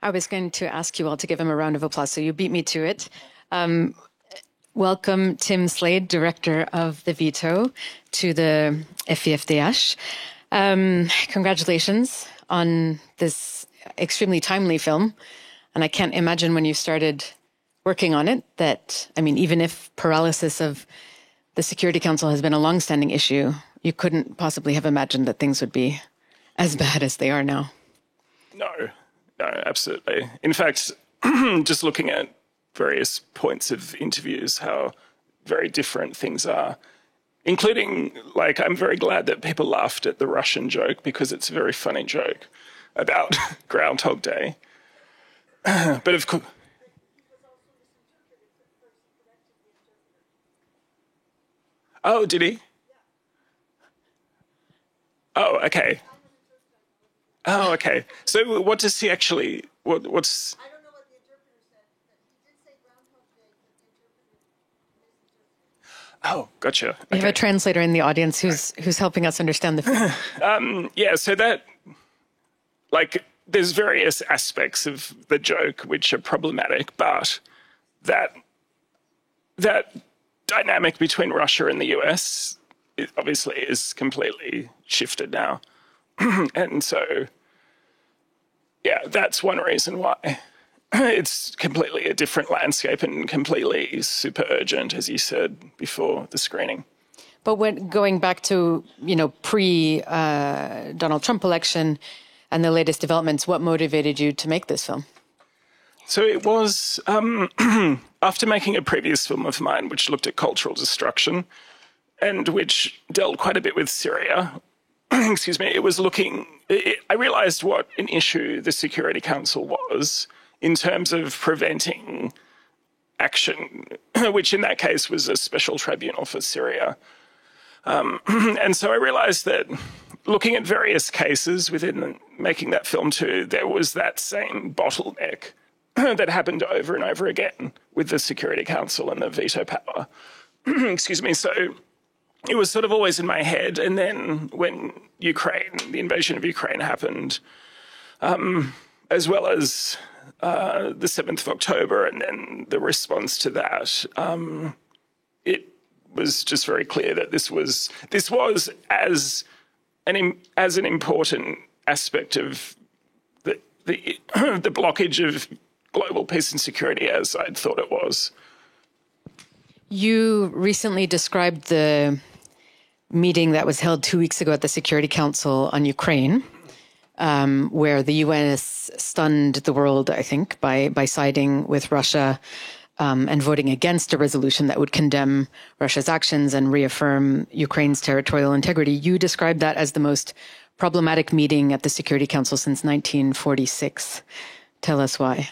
I was going to ask you all to give him a round of applause, so you beat me to it. Welcome, Tim Slade, Director of the Veto, to the FIFDH. Congratulations on this extremely timely film. And I can't imagine when you started working on it that, I mean, even if paralysis of the Security Council has been a longstanding issue, you couldn't possibly have imagined that things would be as bad as they are now. No, absolutely. In fact, just looking at various points of interviews, how very different things are, including, like, I'm very glad that people laughed at the Russian joke because it's a very funny joke about Groundhog Day. But of course... Oh, did he? Oh, okay. Oh, okay. So what does he actually... What's... I don't know what the interpreter said, but he did say Groundhog Day, but the interpreter misinterpreted. Oh, gotcha. Okay. We have a translator in the audience who's helping us understand the film. Yeah, so that... Like, there's various aspects of the joke which are problematic, but that dynamic between Russia and the US obviously is completely shifted now. And so, yeah, that's one reason why it's completely a different landscape and completely super urgent, as you said before the screening. But when going back to, pre-Donald Trump election and the latest developments, what motivated you to make this film? So it was after making a previous film of mine, which looked at cultural destruction and which dealt quite a bit with Syria. Excuse me. It was I realized what an issue the Security Council was in terms of preventing action, which in that case was a special tribunal for Syria. And so I realized that looking at various cases within making that film too, there was that same bottleneck that happened over and over again with the Security Council and the veto power. Excuse me. So it was sort of always in my head. And then when the invasion of Ukraine happened, as well as the 7th of October and then the response to that, it was just very clear that this was as an important aspect of the blockage of global peace and security as I'd thought it was. You recently described the meeting that was held 2 weeks ago at the Security Council on Ukraine, where the US stunned the world, I think, by siding with Russia and voting against a resolution that would condemn Russia's actions and reaffirm Ukraine's territorial integrity. You described that as the most problematic meeting at the Security Council since 1946. Tell us why.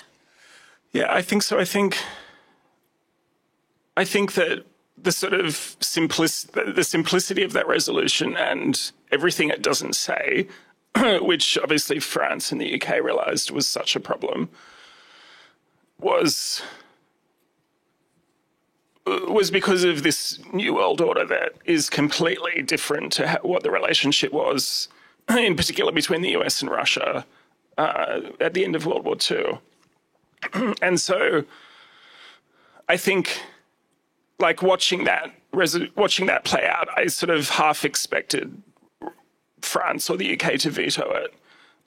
Yeah, I think so. I think that the sort of simplicity of that resolution and everything it doesn't say, which obviously France and the UK realised was such a problem, was because of this new world order that is completely different to what the relationship was, in particular between the US and Russia at the end of World War II. And so I think, like, watching that play out, I sort of half expected France or the UK to veto it.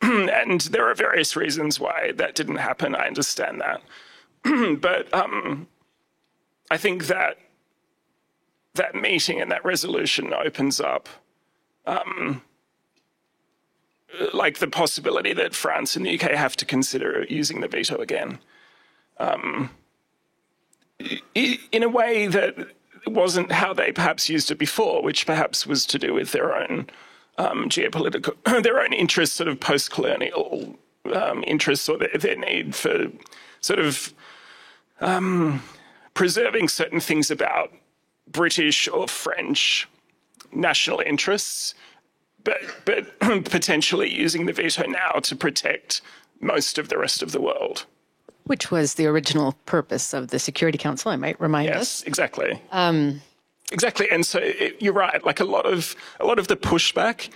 And there are various reasons why that didn't happen. I understand that. But I think that meeting and that resolution opens up like the possibility that France and the UK have to consider using the veto again. In a way that wasn't how they perhaps used it before, which perhaps was to do with their own geopolitical, their own interests, sort of post-colonial interests, or their need for sort of preserving certain things about British or French national interests, but potentially using the veto now to protect most of the rest of the world. Which was the original purpose of the Security Council, I might remind us. Yes, exactly. Exactly, and so you're right. Like a lot of the pushback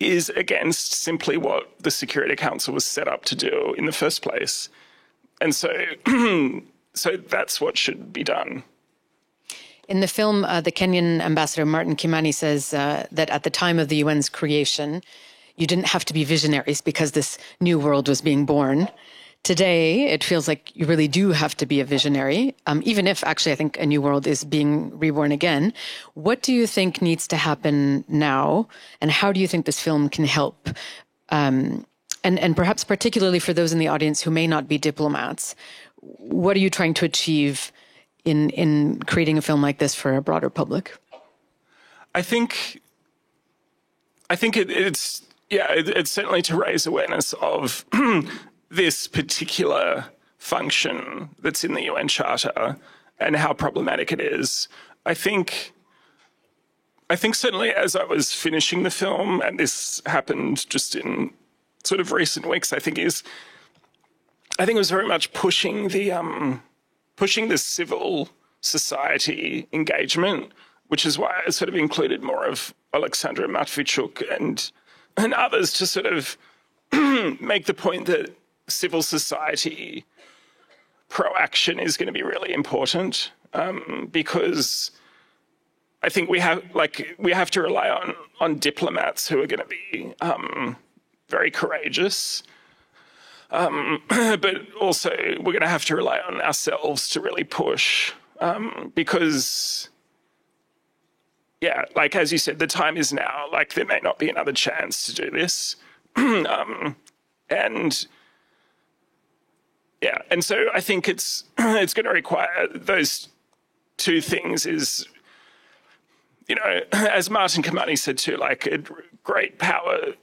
is against simply what the Security Council was set up to do in the first place. And so, so that's what should be done. In the film, the Kenyan ambassador Martin Kimani says that at the time of the UN's creation, you didn't have to be visionaries because this new world was being born. Today, it feels like you really do have to be a visionary, even if actually I think a new world is being reborn again. What do you think needs to happen now? And how do you think this film can help? And perhaps particularly for those in the audience who may not be diplomats, what are you trying to achieve in creating a film like this for a broader public? I think it's certainly to raise awareness of this particular function that's in the UN Charter and how problematic it is. I think certainly as I was finishing the film, and this happened just in sort of recent weeks, I think it was very much pushing the civil society engagement, which is why I sort of included more of Alexandra Matvichuk and others to sort of make the point that civil society proaction is going to be really important, because I think we have to rely on diplomats who are going to be very courageous, but also we're going to have to rely on ourselves to really push, because like as you said, the time is now. Like there may not be another chance to do this, and so I think it's going to require those two things. Is, as Martin Kimani said too, like great power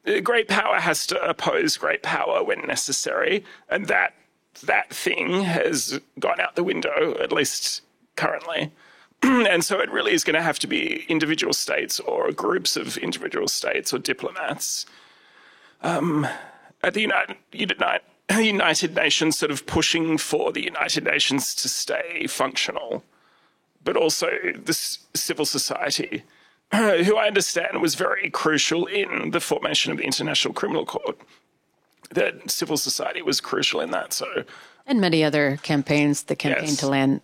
has to oppose great power when necessary, and that thing has gone out the window, at least currently. And so it really is going to have to be individual states or groups of individual states or diplomats at the United Nations sort of pushing for the United Nations to stay functional, but also the civil society, who I understand was very crucial in the formation of the International Criminal Court. That civil society was crucial in that. So, and many other campaigns, the campaign to ban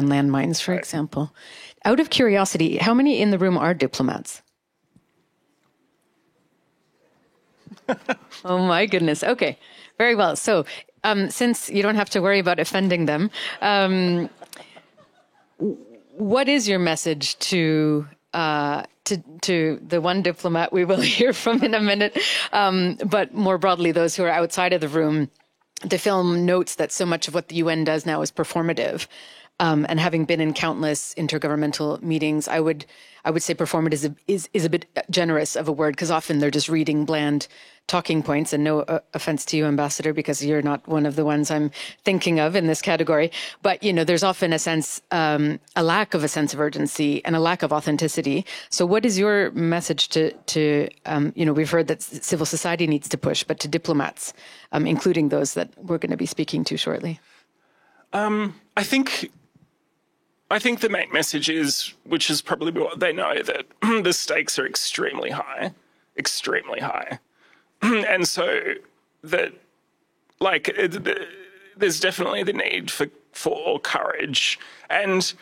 landmines, for example. Out of curiosity, how many in the room are diplomats? Oh my goodness. Okay, very well. So, since you don't have to worry about offending them, what is your message to the one diplomat we will hear from in a minute, but more broadly, those who are outside of the room? The film notes that so much of what the UN does now is performative. And having been in countless intergovernmental meetings, I would say performative is a bit generous of a word, because often they're just reading bland talking points. And no offense to you, Ambassador, because you're not one of the ones I'm thinking of in this category. But there's often a lack of a sense of urgency and a lack of authenticity. So, what is your message to we've heard that civil society needs to push, but to diplomats, including those that we're going to be speaking to shortly? I think the main message is, which is probably what they know, that the stakes are extremely high. And so that, there's definitely the need for courage and,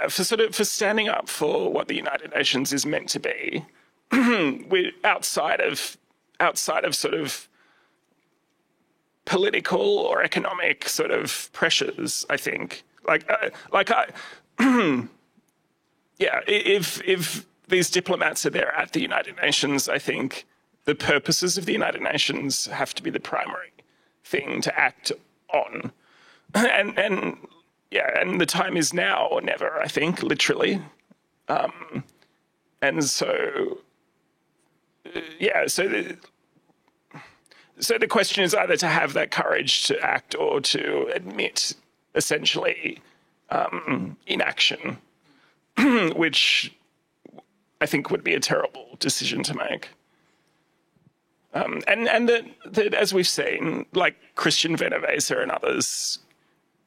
for standing up for what the United Nations is meant to be, outside of sort of political or economic sort of pressures, I think. If these diplomats are there at the United Nations, I think the purposes of the United Nations have to be the primary thing to act on. And the time is now or never, I think, literally. And so, so the question is either to have that courage to act or to admit, essentially, inaction, which I think would be a terrible decision to make. And that, as we've seen, like Christian Venevesa and others,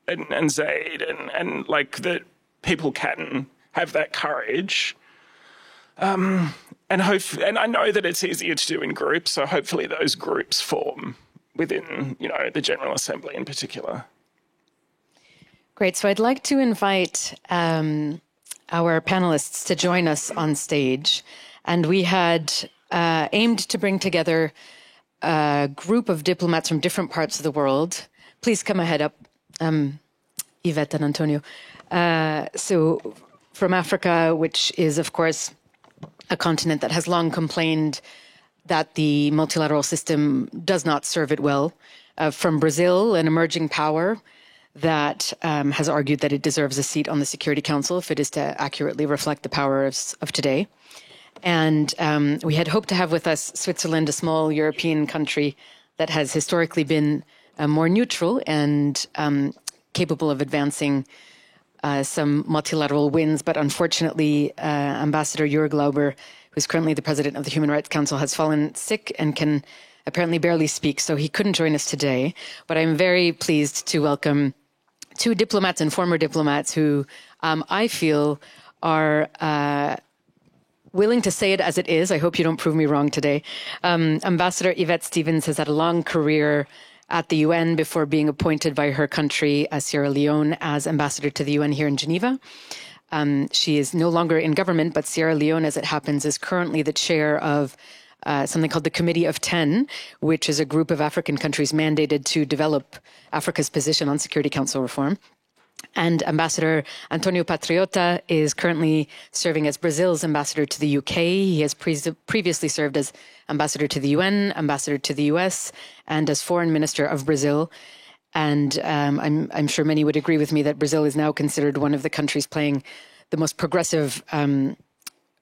and Zaid, and like that people can have that courage. And and I know that it's easier to do in groups, so hopefully those groups form within, the General Assembly in particular. Great. So I'd like to invite our panelists to join us on stage. And we had aimed to bring together a group of diplomats from different parts of the world. Please come ahead up, Yvette and Antonio. So from Africa, which is, of course, a continent that has long complained that the multilateral system does not serve it well. From Brazil, an emerging power that has argued that it deserves a seat on the Security Council if it is to accurately reflect the power of today. And we had hoped to have with us Switzerland, a small European country that has historically been more neutral and capable of advancing some multilateral wins. But unfortunately, Ambassador Jörg Glauber, who's currently the president of the Human Rights Council, has fallen sick and can apparently barely speak, so he couldn't join us today. But I'm very pleased to welcome two diplomats and former diplomats who I feel are willing to say it as it is. I hope you don't prove me wrong today. Ambassador Yvette Stephens has had a long career at the UN before being appointed by her country, Sierra Leone, as ambassador to the UN here in Geneva. She is no longer in government, but Sierra Leone, as it happens, is currently the chair of something called the Committee of 10, which is a group of African countries mandated to develop Africa's position on Security Council reform. And Ambassador Antonio Patriota is currently serving as Brazil's ambassador to the UK. He has previously served as ambassador to the UN, ambassador to the US, and as foreign minister of Brazil. And I'm sure many would agree with me that Brazil is now considered one of the countries playing the most progressive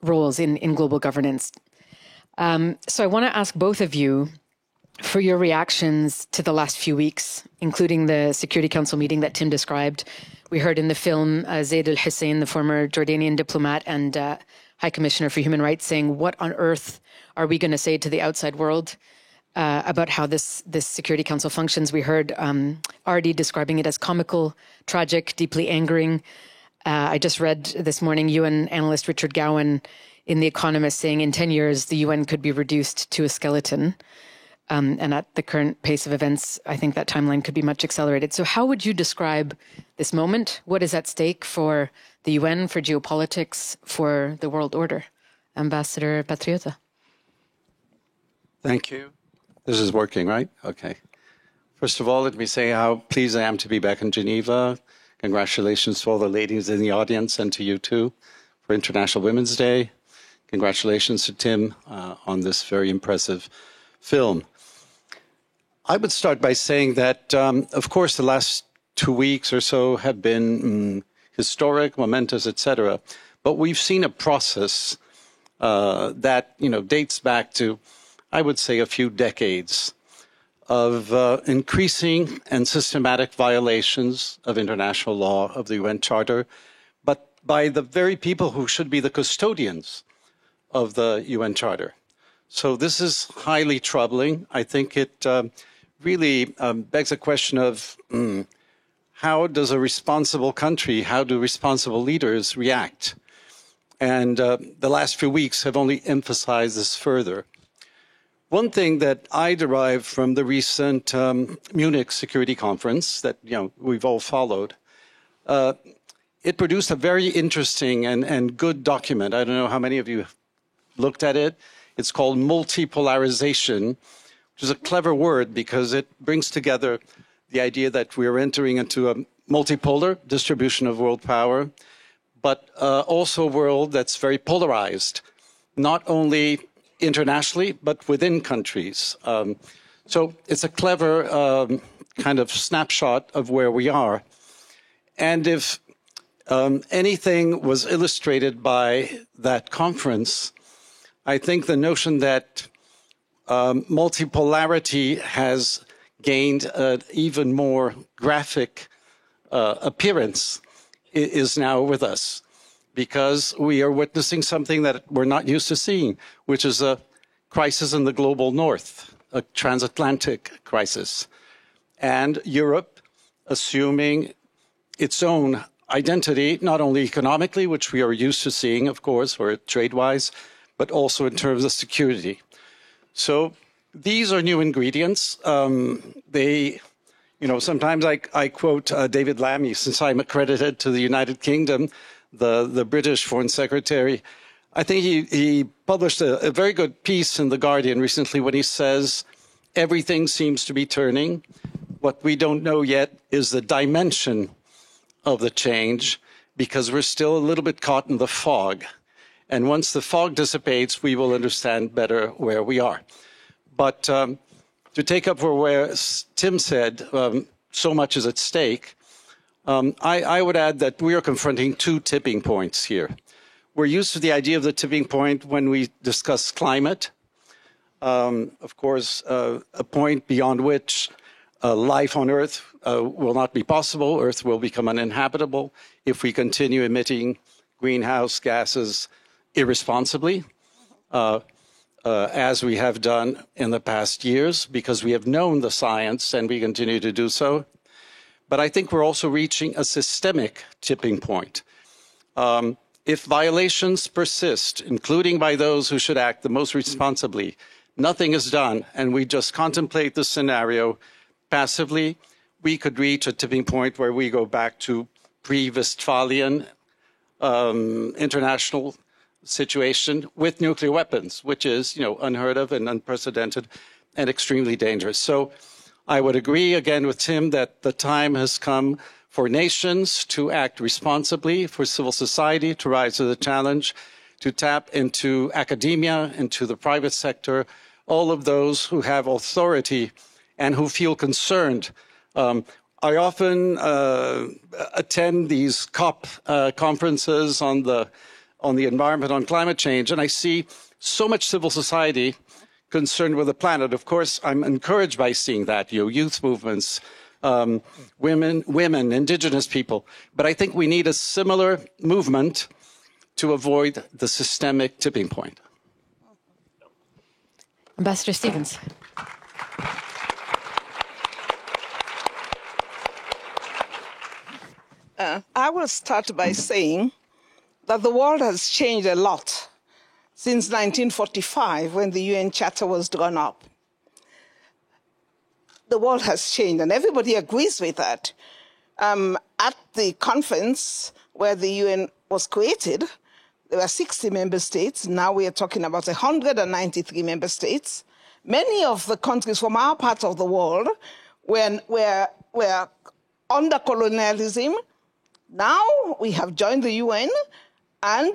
roles in global governance. So I want to ask both of you for your reactions to the last few weeks, including the Security Council meeting that Tim described. We heard in the film Zaid al-Hussein, the former Jordanian diplomat and High Commissioner for Human Rights, saying, what on earth are we going to say to the outside world about how this Security Council functions? We heard Ardi describing it as comical, tragic, deeply angering. I just read this morning UN analyst Richard Gowan in The Economist saying in 10 years, the UN could be reduced to a skeleton. And at the current pace of events, I think that timeline could be much accelerated. So how would you describe this moment? What is at stake for the UN, for geopolitics, for the world order? Ambassador Patriota. Thank you. This is working, right? Okay. First of all, let me say how pleased I am to be back in Geneva. Congratulations to all the ladies in the audience and to you too for International Women's Day. Congratulations to Tim on this very impressive film. I would start by saying that, of course, the last 2 weeks or so have been historic, momentous, etc. But we've seen a process that, dates back to, I would say, a few decades of increasing and systematic violations of international law, of the UN Charter, but by the very people who should be the custodians of the UN Charter. So this is highly troubling. I think it really begs a question of how does a responsible country, how do responsible leaders react? And the last few weeks have only emphasized this further. One thing that I derive from the recent Munich Security Conference that we've all followed, it produced a very interesting and good document. I don't know how many of you looked at it. It's called multipolarization, which is a clever word because it brings together the idea that we're entering into a multipolar distribution of world power, but also a world that's very polarized, not only internationally, but within countries. So it's a clever kind of snapshot of where we are. And if anything was illustrated by that conference, I think the notion that multipolarity has gained an even more graphic appearance is now with us, because we are witnessing something that we're not used to seeing, which is a crisis in the global north, a transatlantic crisis, and Europe assuming its own identity, not only economically, which we are used to seeing, of course, or trade-wise, but also in terms of security. So these are new ingredients. Sometimes I quote David Lammy, since I'm accredited to the United Kingdom, the British Foreign Secretary. I think he published a very good piece in The Guardian recently when he says, everything seems to be turning. What we don't know yet is the dimension of the change, because we're still a little bit caught in the fog. And once the fog dissipates, we will understand better where we are. But to take up where Tim said, so much is at stake, I would add that we are confronting two tipping points here. We're used to the idea of the tipping point when we discuss climate. Of course, a point beyond which life on Earth will not be possible. Earth will become uninhabitable if we continue emitting greenhouse gases irresponsibly, as we have done in the past years, because we have known the science and we continue to do so. But I think we're also reaching a systemic tipping point. If violations persist, including by those who should act the most responsibly, nothing is done, and we just contemplate the scenario passively, we could reach a tipping point where we go back to pre-Westphalian international situation with nuclear weapons, which is, unheard of and unprecedented and extremely dangerous. So I would agree again with Tim that the time has come for nations to act responsibly, for civil society to rise to the challenge, to tap into academia, into the private sector, all of those who have authority and who feel concerned. I often attend these COP conferences on the environment, on climate change, and I see so much civil society concerned with the planet. Of course, I'm encouraged by seeing that, youth movements, women, indigenous people. But I think we need a similar movement to avoid the systemic tipping point. Ambassador Stevens. I will start by saying that the world has changed a lot since 1945, when the UN Charter was drawn up. The world has changed, and everybody agrees with that. At the conference where the UN was created, there were 60 member states. Now we are talking about 193 member states. Many of the countries from our part of the world were under colonialism. Now we have joined the UN, and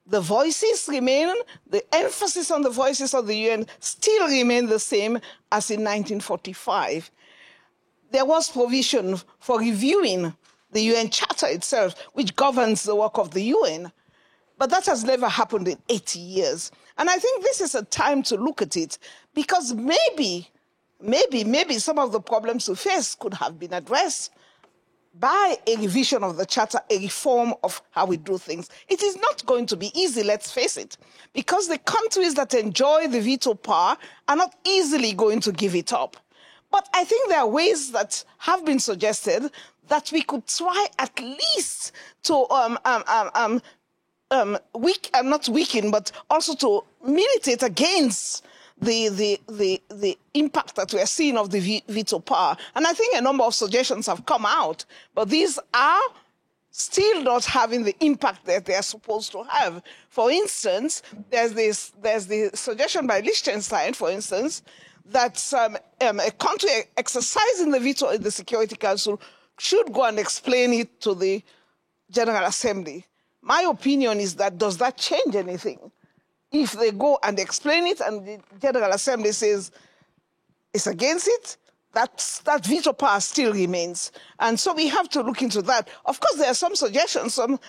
the voices remain, the emphasis on the voices of the UN still remain the same as in 1945. There was provision for reviewing the UN Charter itself, which governs the work of the UN. But that has never happened in 80 years. And I think this is a time to look at it, because maybe some of the problems we face could have been addressed by a revision of the Charter, a reform of how we do things. It is not going to be easy, let's face it, because the countries that enjoy the veto power are not easily going to give it up. But I think there are ways that have been suggested that we could try at least to not weaken, but also to militate against the impact that we are seeing of the veto power. And I think a number of suggestions have come out, but these are still not having the impact that they are supposed to have. For instance, there's the suggestion by Liechtenstein, for instance, that a country exercising the veto in the Security Council should go and explain it to the General Assembly. My opinion is that, does that change anything? If they go and explain it and the General Assembly says it's against it, that veto power still remains. And so we have to look into that. Of course, there are some suggestions. Some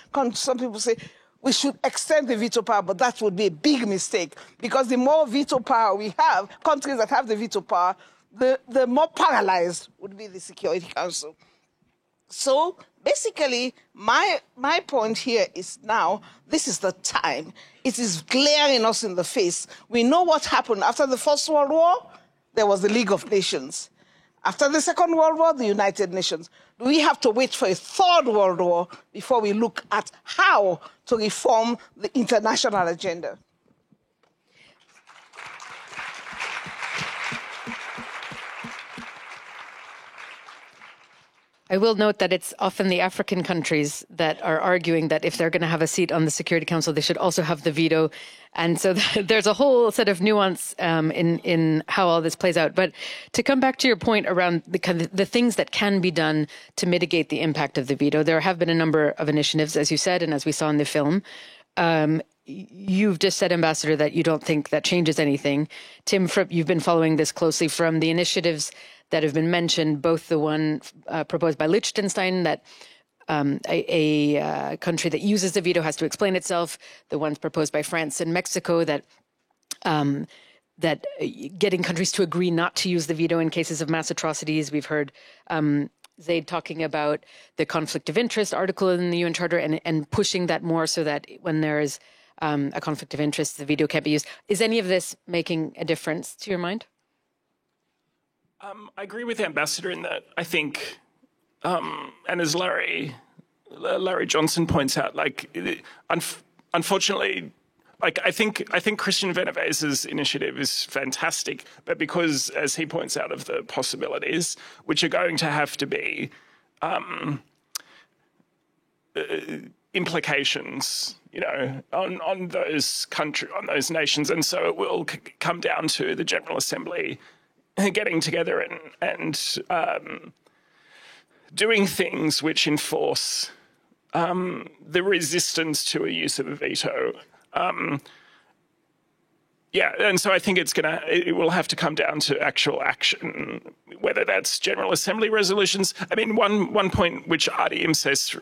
people say we should extend the veto power, but that would be a big mistake, because the more veto power we have, countries that have the veto power, the more paralyzed would be the Security Council. So basically, my point here is now, this is the time. It is glaring us in the face. We know what happened after the First World War. There was the League of Nations. After the Second World War, the United Nations. We have to wait for a Third World War before we look at how to reform the international agenda. I will note that it's often the African countries that are arguing that if they're going to have a seat on the Security Council, they should also have the veto. And so there's a whole set of nuance in how all this plays out. But to come back to your point around the things that can be done to mitigate the impact of the veto, there have been a number of initiatives, as you said, and as we saw in the film. You've just said, Ambassador, that you don't think that changes anything. Tim, you've been following this closely. From the initiatives that have been mentioned, both the one proposed by Liechtenstein, that a country that uses the veto has to explain itself, the ones proposed by France and Mexico, that getting countries to agree not to use the veto in cases of mass atrocities. We've heard Zaid talking about the conflict of interest article in the UN Charter and pushing that more so that when there is a conflict of interest, the veto can't be used. Is any of this making a difference to your mind? I agree with the Ambassador in that I think, and as Larry Johnson points out, unfortunately, I think Christian Venevese's initiative is fantastic, but because, as he points out, of the possibilities, which are going to have to be implications, on those nations, and so it will come down to the General Assembly getting together and doing things which enforce the resistance to a use of a veto. And so I think it will have to come down to actual action, whether that's General Assembly resolutions. I mean, one point which Adi Imses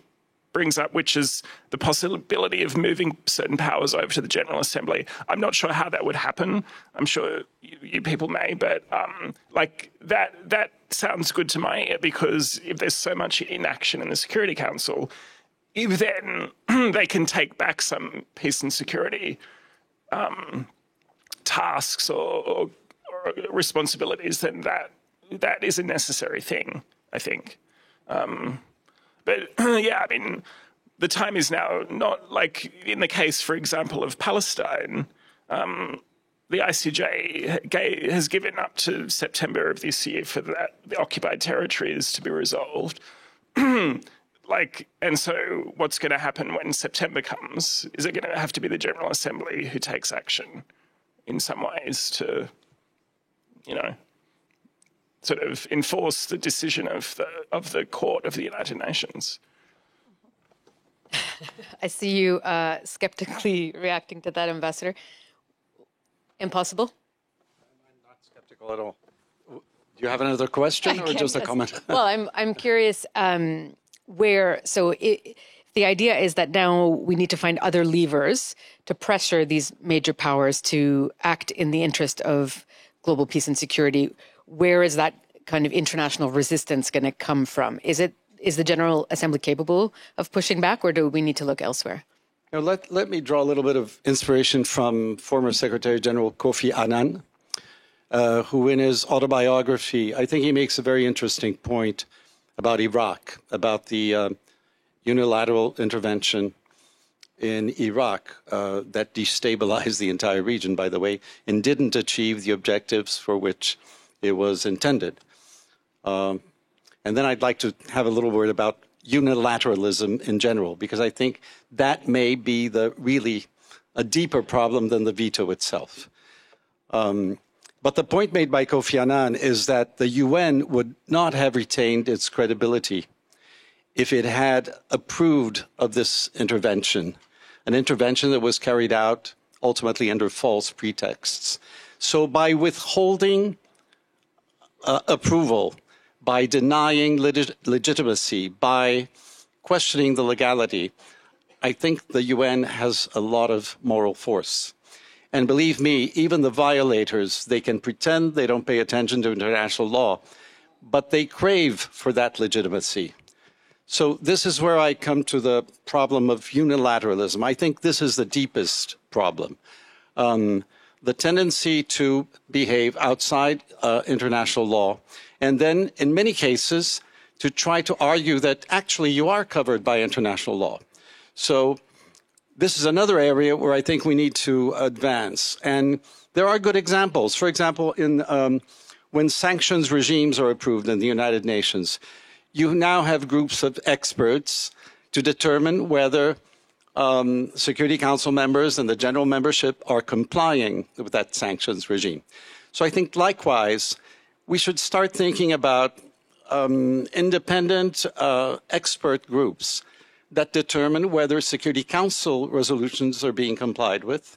brings up, which is the possibility of moving certain powers over to the General Assembly. I'm not sure how that would happen. I'm sure you people may, but that sounds good to my ear, because if there's so much inaction in the Security Council, if then they can take back some peace and security tasks or responsibilities, then that is a necessary thing, I think. But I mean, the time is now not like in the case, for example, of Palestine. The ICJ has given up to September of this year for the occupied territories to be resolved. And so what's going to happen when September comes? Is it going to have to be the General Assembly who takes action in some ways to, sort of enforce the decision of the Court of the United Nations? I see you skeptically reacting to that, Ambassador. Impossible? I'm not skeptical at all. Do you have another question or just a comment? Well, I'm curious the idea is that now we need to find other levers to pressure these major powers to act in the interest of global peace and security. Where is that kind of international resistance going to come from? Is the General Assembly capable of pushing back, or do we need to look elsewhere? Let me draw a little bit of inspiration from former Secretary General Kofi Annan, who in his autobiography, I think he makes a very interesting point about Iraq, about the unilateral intervention in Iraq that destabilized the entire region, by the way, and didn't achieve the objectives for which it was intended. And then I'd like to have a little word about unilateralism in general, because I think that may be really a deeper problem than the veto itself. But the point made by Kofi Annan is that the UN would not have retained its credibility if it had approved of this intervention, an intervention that was carried out ultimately under false pretexts. So by withholding approval, by denying legitimacy, by questioning the legality, I think the UN has a lot of moral force. And believe me, even the violators, they can pretend they don't pay attention to international law, but they crave for that legitimacy. So this is where I come to the problem of unilateralism. I think this is the deepest problem. The tendency to behave outside international law, and then in many cases to try to argue that actually you are covered by international law. So this is another area where I think we need to advance. And there are good examples. For example, when sanctions regimes are approved in the United Nations, you now have groups of experts to determine whether Security Council members and the general membership are complying with that sanctions regime. So I think likewise, we should start thinking about independent expert groups that determine whether Security Council resolutions are being complied with,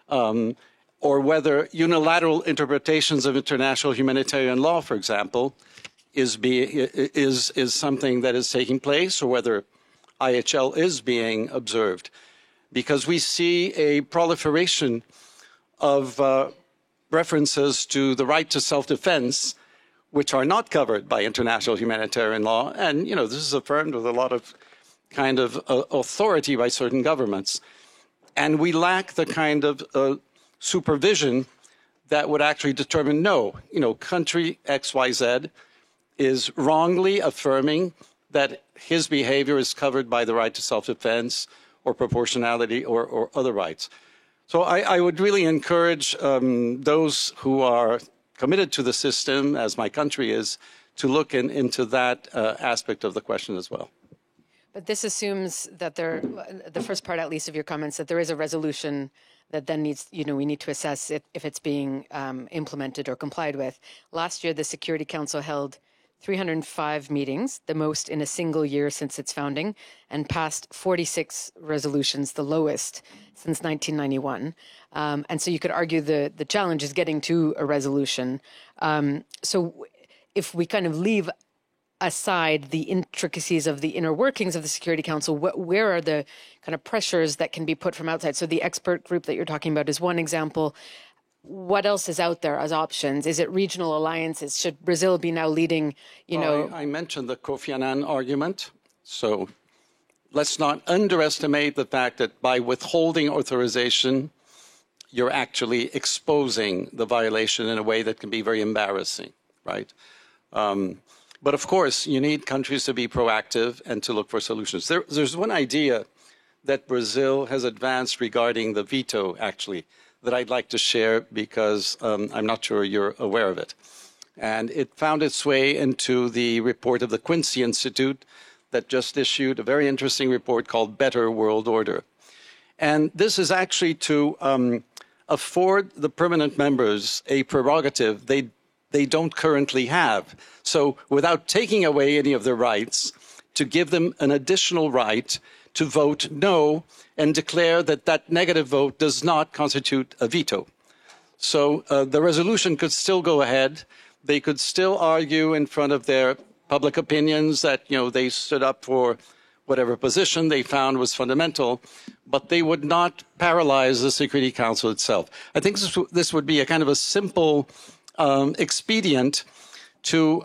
or whether unilateral interpretations of international humanitarian law, for example, is something that is taking place, or whether IHL is being observed. Because we see a proliferation of references to the right to self-defense, which are not covered by international humanitarian law. And, you know, this is affirmed with a lot of kind of authority by certain governments. And we lack the kind of supervision that would actually determine, no, you know, country XYZ is wrongly affirming that his behavior is covered by the right to self-defense or proportionality or other rights. So I would really encourage those who are committed to the system, as my country is, to look into that aspect of the question as well. But this assumes that the first part, at least, of your comments, that there is a resolution that then needs, you know, we need to assess if it's being implemented or complied with. Last year, the Security Council held 305 meetings, the most in a single year since its founding, and passed 46 resolutions, the lowest since 1991. And so you could argue the challenge is getting to a resolution. So if we kind of leave aside the intricacies of the inner workings of the Security Council, where are the kind of pressures that can be put from outside? So the expert group that you're talking about is one example. What else is out there as options? Is it regional alliances? Should Brazil be now leading, you know? I mentioned the Kofi Annan argument. So let's not underestimate the fact that by withholding authorization, you're actually exposing the violation in a way that can be very embarrassing, right? But of course, you need countries to be proactive and to look for solutions. There's one idea that Brazil has advanced regarding the veto, actually, that I'd like to share because I'm not sure you're aware of it. And it found its way into the report of the Quincy Institute that just issued a very interesting report called Better World Order. And this is actually to afford the permanent members a prerogative they don't currently have. So without taking away any of their rights, to give them an additional right to vote no and declare that that negative vote does not constitute a veto. So the resolution could still go ahead. They could still argue in front of their public opinions that, you know, they stood up for whatever position they found was fundamental, but they would not paralyze the Security Council itself. I think this would be a kind of a simple expedient to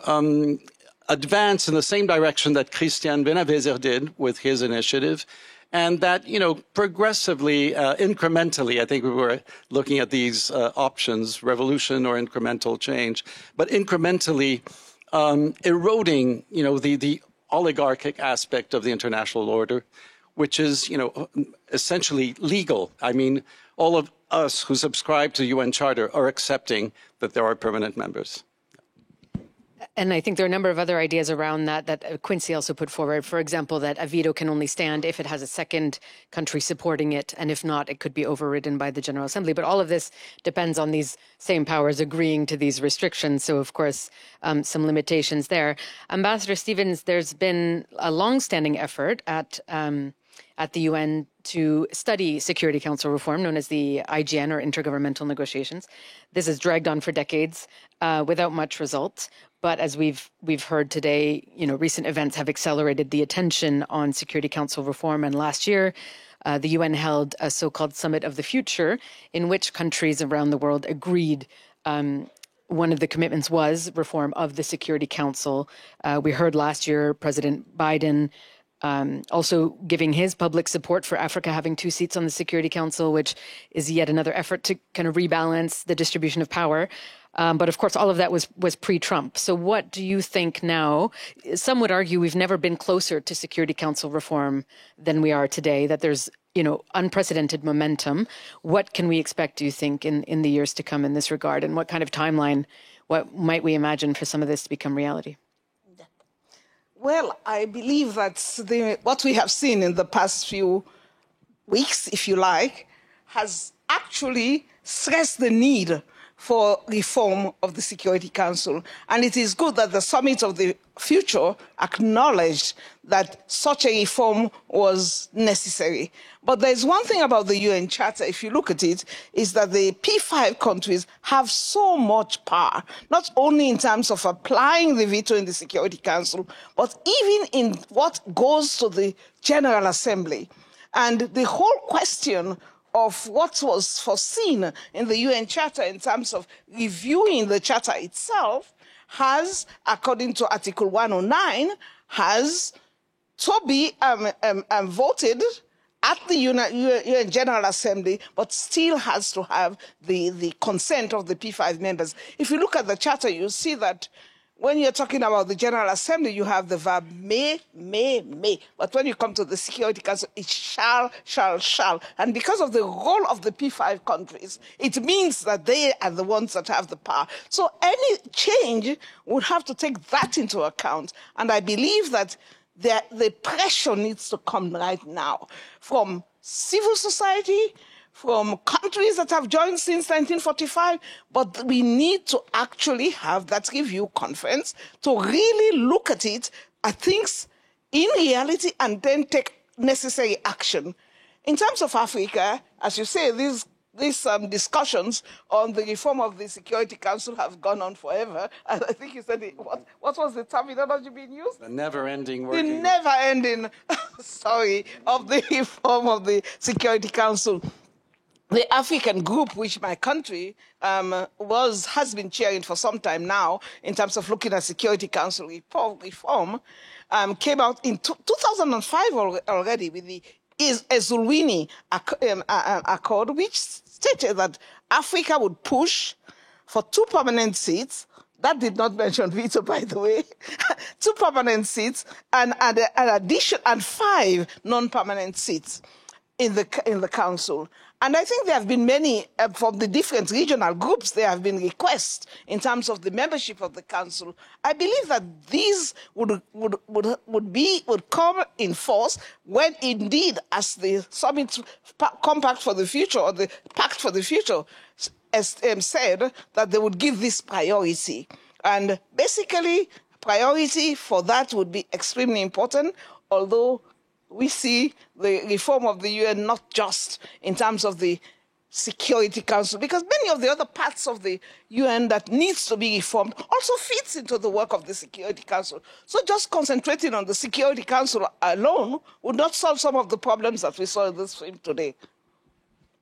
advance in the same direction that Christian Benavezer did with his initiative, and that, you know, progressively, incrementally, I think we were looking at these options, revolution or incremental change, but incrementally eroding, you know, the oligarchic aspect of the international order, which is, you know, essentially legal. I mean, all of us who subscribe to the UN Charter are accepting that there are permanent members. And I think there are a number of other ideas around that Quincy also put forward. For example, that a veto can only stand if it has a second country supporting it, and if not, it could be overridden by the General Assembly. But all of this depends on these same powers agreeing to these restrictions. So, of course, some limitations there. Ambassador Stevens, there's been a long-standing effort at the UN to study Security Council reform, known as the IGN, or Intergovernmental Negotiations. This has dragged on for decades without much result. But as we've heard today, you know, recent events have accelerated the attention on Security Council reform. And last year, the UN held a so-called Summit of the Future, in which countries around the world agreed. One of the commitments was reform of the Security Council. We heard last year President Biden also giving his public support for Africa having 2 seats on the Security Council, which is yet another effort to kind of rebalance the distribution of power. But of course, all of that was pre-Trump. So what do you think now? Some would argue we've never been closer to Security Council reform than we are today, that there's, you know, unprecedented momentum. What can we expect, do you think, in the years to come in this regard? And what kind of timeline, what might we imagine for some of this to become reality? Well, I believe that what we have seen in the past few weeks, if you like, has actually stressed the need for reform of the Security Council. And it is good that the Summit of the Future acknowledged that such a reform was necessary. But there's one thing about the UN Charter, if you look at it, is that the P5 countries have so much power, not only in terms of applying the veto in the Security Council, but even in what goes to the General Assembly. And the whole question of what was foreseen in the UN Charter in terms of reviewing the Charter itself has, according to Article 109, has to be voted at the UN General Assembly, but still has to have the consent of the P5 members. If you look at the Charter, you see that when you're talking about the General Assembly, you have the verb may. But when you come to the Security Council, it's shall. And because of the role of the P5 countries, it means that they are the ones that have the power. So any change would have to take that into account. And I believe that the pressure needs to come right now from civil society, from countries that have joined since 1945, but we need to actually have that review conference to really look at it, at things in reality, and then take necessary action. In terms of Africa, as you say, these discussions on the reform of the Security Council have gone on forever. And I think you said, what was the terminology being used? The never-ending The working. never-ending, of the reform of the Security Council. The African group, which my country has been chairing for some time now, in terms of looking at Security Council reform, came out in 2005 already with the Ezulwini Accord, which stated that Africa would push for 2 permanent seats. That did not mention veto, by the way. 2 permanent seats and an addition and 5 non-permanent seats in the council. And I think there have been many, from the different regional groups, there have been requests in terms of the membership of the council. I believe that these would come in force when indeed, as the Summit Compact for the Future, or the Pact for the Future, said, that they would give this priority. And basically, priority for that would be extremely important, although we see the reform of the UN not just in terms of the Security Council, because many of the other parts of the UN that needs to be reformed also fits into the work of the Security Council. So just concentrating on the Security Council alone would not solve some of the problems that we saw in this film today.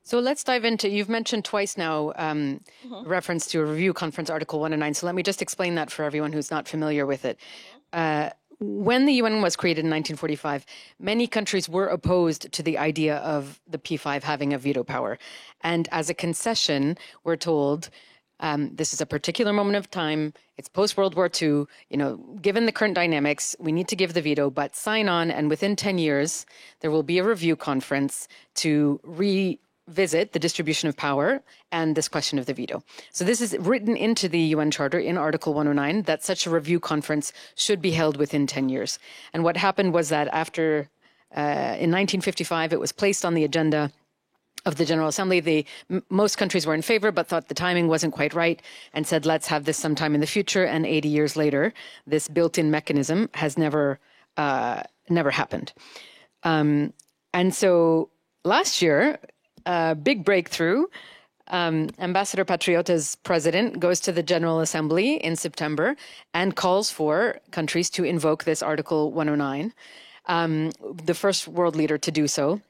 So let's dive into, you've mentioned twice now reference to a review conference, Article 109. So let me just explain that for everyone who's not familiar with it. When the UN was created in 1945, many countries were opposed to the idea of the P5 having a veto power. And as a concession, we're told this is a particular moment of time. It's post-World War II. Given the current dynamics, we need to give the veto, but sign on. And within 10 years, there will be a review conference to revisit the distribution of power and this question of the veto. So this is written into the UN Charter in Article 109 that such a review conference should be held within 10 years. And what happened was that after, in 1955, it was placed on the agenda of the General Assembly. Most countries were in favor, but thought the timing wasn't quite right and said, let's have this sometime in the future. And 80 years later, this built-in mechanism has never happened. And so last year, big breakthrough. Ambassador Patriota's president goes to the General Assembly in September and calls for countries to invoke this Article 109, the first world leader to do so.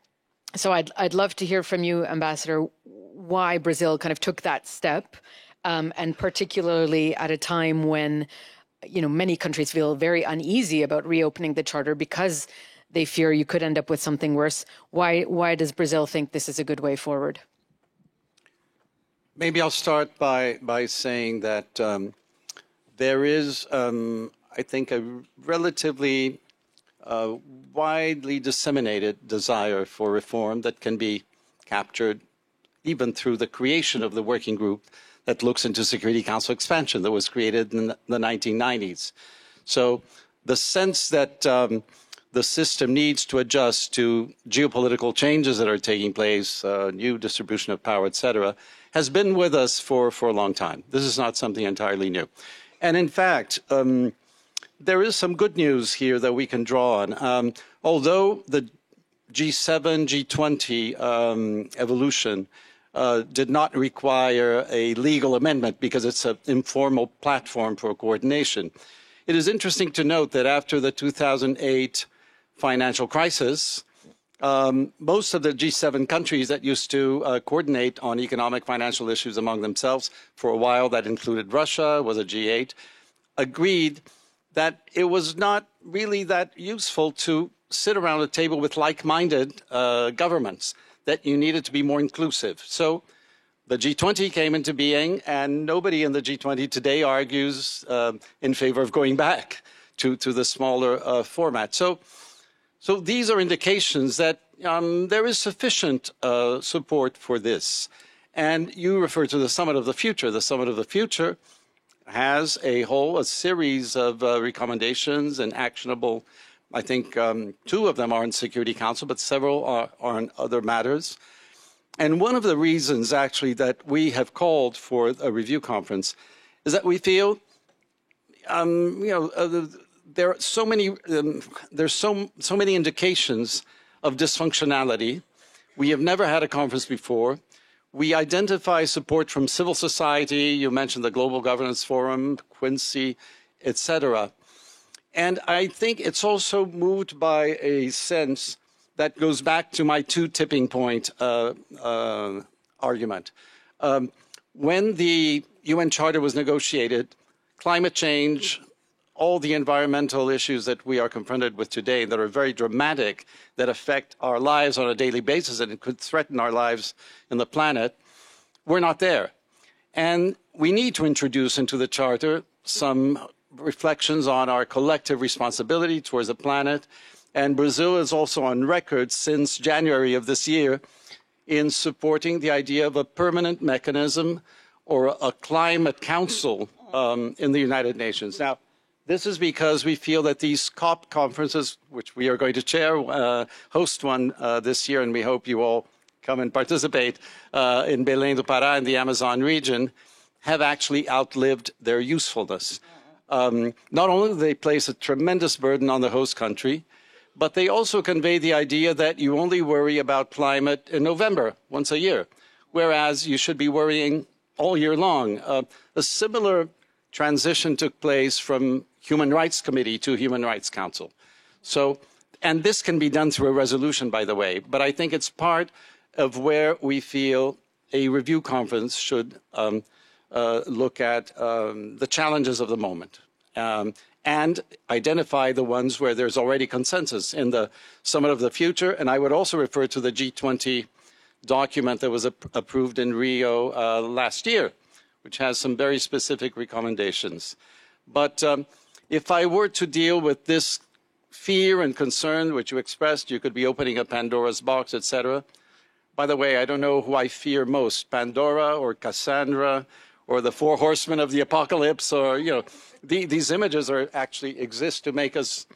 So I'd love to hear from you, Ambassador, why Brazil kind of took that step, and particularly at a time when, many countries feel very uneasy about reopening the Charter because they fear you could end up with something worse. Why does Brazil think this is a good way forward? Maybe I'll start by saying that there is, I think, a relatively widely disseminated desire for reform that can be captured even through the creation of the working group that looks into Security Council expansion that was created in the 1990s. So the sense that the system needs to adjust to geopolitical changes that are taking place, new distribution of power, et cetera, has been with us for a long time. This is not something entirely new. And in fact, there is some good news here that we can draw on. Although the G7, G20 evolution did not require a legal amendment because it's an informal platform for coordination, it is interesting to note that after the 2008 financial crisis, most of the G7 countries that used to coordinate on economic financial issues among themselves, for a while that included Russia, was a G8, agreed that it was not really that useful to sit around a table with like-minded governments, that you needed to be more inclusive. So the G20 came into being, and nobody in the G20 today argues in favor of going back to the smaller format. So these are indications that there is sufficient support for this. And you refer to the Summit of the Future. The Summit of the Future has a series of recommendations and actionable, I think 2 of them are in Security Council, but several are on other matters. And one of the reasons actually that we have called for a review conference is that we feel, there are so many, there's so many indications of dysfunctionality. We have never had a conference before. We identify support from civil society. You mentioned the Global Governance Forum, Quincy, et cetera. And I think it's also moved by a sense that goes back to my 2 tipping point argument. When the UN Charter was negotiated, climate change, all the environmental issues that we are confronted with today that are very dramatic, that affect our lives on a daily basis and it could threaten our lives in the planet, we're not there. And we need to introduce into the Charter some reflections on our collective responsibility towards the planet. And Brazil is also on record since January of this year in supporting the idea of a permanent mechanism or a climate council in the United Nations. Now, this is because we feel that these COP conferences, which we are going to chair, host one this year, and we hope you all come and participate in Belém do Pará in the Amazon region, have actually outlived their usefulness. Not only do they place a tremendous burden on the host country, but they also convey the idea that you only worry about climate in November, once a year, whereas you should be worrying all year long. A similar transition took place from Human Rights Committee to Human Rights Council. So, and this can be done through a resolution, by the way, but I think it's part of where we feel a review conference should look at the challenges of the moment and identify the ones where there's already consensus in the Summit of the Future. And I would also refer to the G20 document that was approved in Rio last year, which has some very specific recommendations. But if I were to deal with this fear and concern which you expressed, you could be opening a Pandora's box, etc. By the way, I don't know who I fear most, Pandora or Cassandra or the 4 horsemen of the apocalypse, or, these images actually exist to make us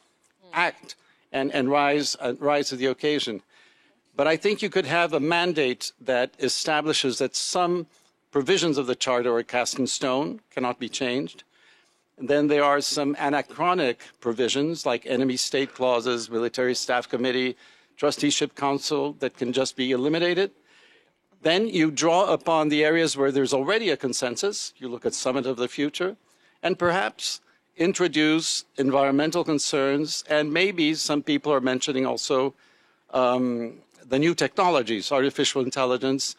act and rise to the occasion. But I think you could have a mandate that establishes that some provisions of the Charter are cast in stone, cannot be changed. And then there are some anachronic provisions like enemy state clauses, military staff committee, trusteeship council that can just be eliminated. Then you draw upon the areas where there's already a consensus. You look at Summit of the Future and perhaps introduce environmental concerns. And maybe some people are mentioning also the new technologies, artificial intelligence,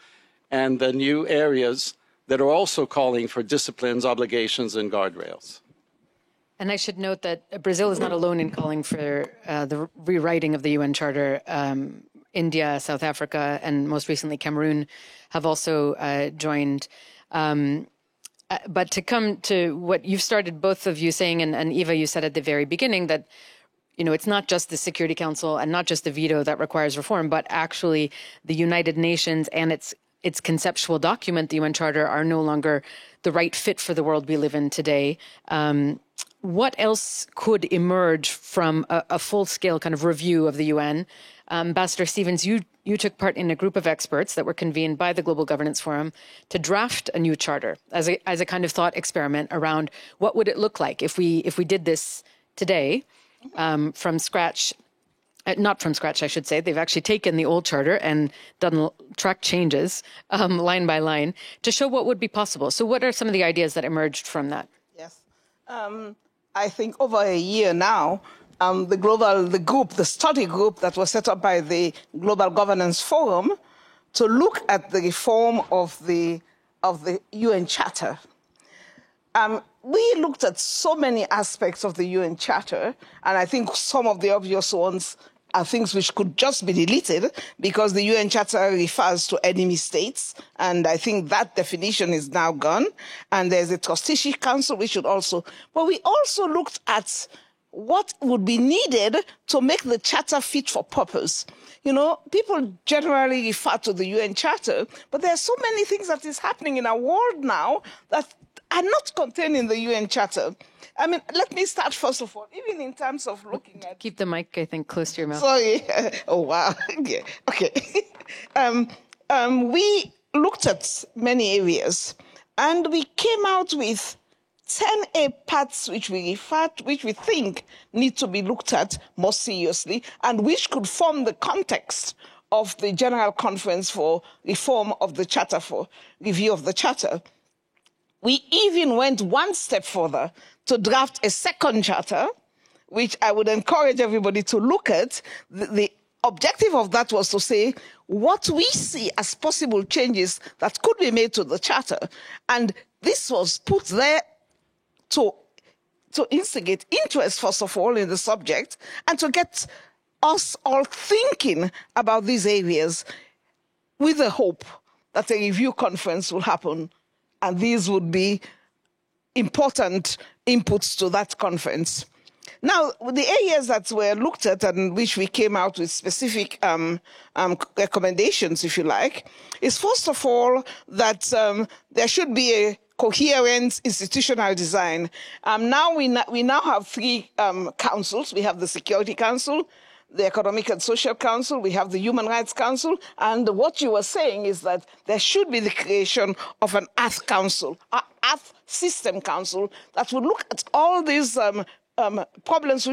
and the new areas that are also calling for disciplines, obligations, and guardrails. And I should note that Brazil is not alone in calling for the rewriting of the UN Charter. India, South Africa, and most recently Cameroon have also joined. But to come to what you've started, both of you saying, and Eva, you said at the very beginning that, it's not just the Security Council and not just the veto that requires reform, but actually the United Nations and its conceptual document, the UN Charter, are no longer the right fit for the world we live in today. what else could emerge from a full-scale kind of review of the UN? Ambassador Stevens, you took part in a group of experts that were convened by the Global Governance Forum to draft a new charter as a kind of thought experiment around what would it look like if we did this today from scratch. Not from scratch, I should say. They've actually taken the old charter and done track changes line by line to show what would be possible. So what are some of the ideas that emerged from that? Yes. I think over a year now, the study group that was set up by the Global Governance Forum to look at the reform of the UN Charter. We looked at so many aspects of the UN Charter, and I think some of the obvious ones are things which could just be deleted because the UN Charter refers to enemy states, and I think that definition is now gone. And there's a trusteeship council, we should also, but we also looked at what would be needed to make the Charter fit for purpose. You know, people generally refer to the UN Charter, but there are so many things that is happening in our world now that are not contained in the UN Charter. I mean, let me start first of all, even in terms of looking at... Keep the mic, I think, close to your mouth. Sorry. Oh, wow. Yeah. Okay. We looked at many areas, and we came out with 10 parts which we think need to be looked at more seriously, and which could form the context of the General Conference for Reform of the Charter, for review of the Charter. We even went one step further to draft a second charter, which I would encourage everybody to look at. The objective of that was to say what we see as possible changes that could be made to the charter. And this was put there to instigate interest, first of all, in the subject, and to get us all thinking about these areas with the hope that a review conference will happen. And these would be important inputs to that conference. Now, the areas that were looked at and which we came out with specific recommendations, if you like, is first of all that there should be a coherent institutional design. Now we now have three councils. We have the Security Council, the Economic and Social Council, we have the Human Rights Council, and what you were saying is that there should be the creation of an Earth Council, an Earth System Council that would look at all these problems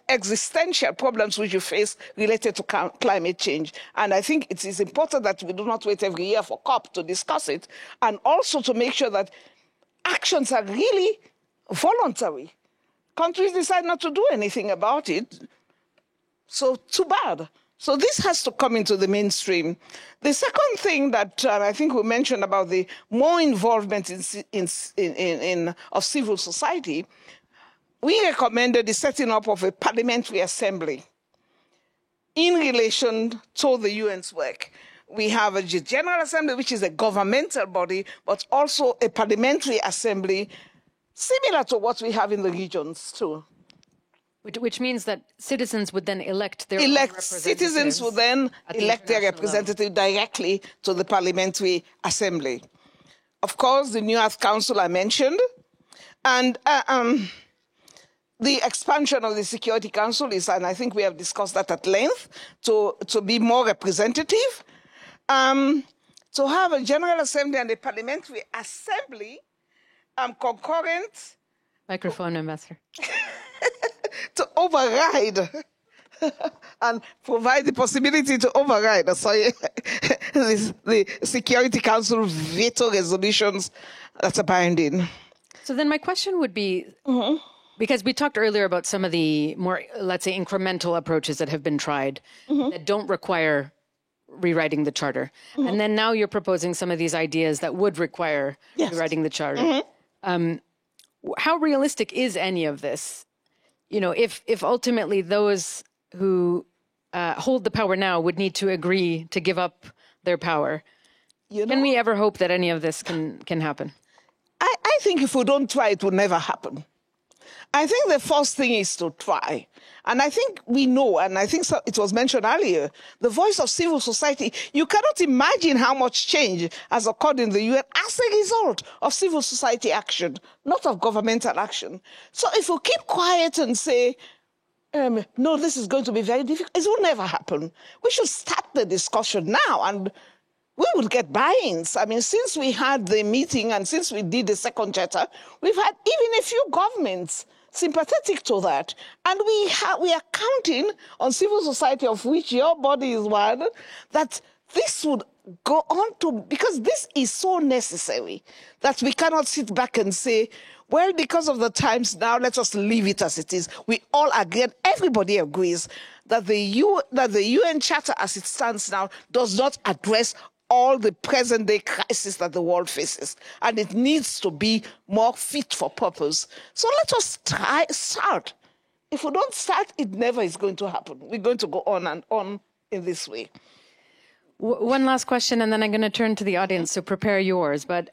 existential problems which you face related to climate change. And I think it is important that we do not wait every year for COP to discuss it, and also to make sure that actions are really voluntary. Countries decide not to do anything about it, so too bad. So this has to come into the mainstream. The second thing that I think we mentioned about the more involvement of civil society, we recommended the setting up of a parliamentary assembly in relation to the UN's work. We have a General Assembly, which is a governmental body, but also a parliamentary assembly, similar to what we have in the regions too. Which means that citizens would then elect their own representatives. Citizens would then elect their representative directly to the Parliamentary Assembly. Of course, the New Earth Council I mentioned, and the expansion of the Security Council is, and I think we have discussed that at length, to be more representative, to have a General Assembly and a Parliamentary Assembly concurrent. Microphone, Ambassador. To override and provide the possibility to override the Security Council veto resolutions that are binding. So then my question would be, because we talked earlier about some of the more, let's say, incremental approaches that have been tried that don't require rewriting the charter. And then now you're proposing some of these ideas that would require rewriting the charter. How realistic is any of this? You know, if ultimately those who hold the power now would need to agree to give up their power, can we ever hope that any of this can happen? I think if we don't try, it will never happen. I think the first thing is to try. And I think we know, and I think it was mentioned earlier, the voice of civil society. You cannot imagine how much change has occurred in the UN as a result of civil society action, not of governmental action. So if we keep quiet and say, no, this is going to be very difficult, it will never happen. We should start the discussion now, and we will get buy-ins. I mean, since we had the meeting and since we did the second charter, we've had even a few governments sympathetic to that. And we are counting on civil society, of which your body is one, that this would go on to, because this is so necessary that we cannot sit back and say, well, because of the times now, let us leave it as it is. We all agree, and everybody agrees, that the UN Charter as it stands now does not address all the present-day crisis that the world faces, and it needs to be more fit for purpose. So let us start. If we don't start, it never is going to happen. We're going to go on and on in this way. One last question, and then I'm going to turn to the audience, so prepare yours. But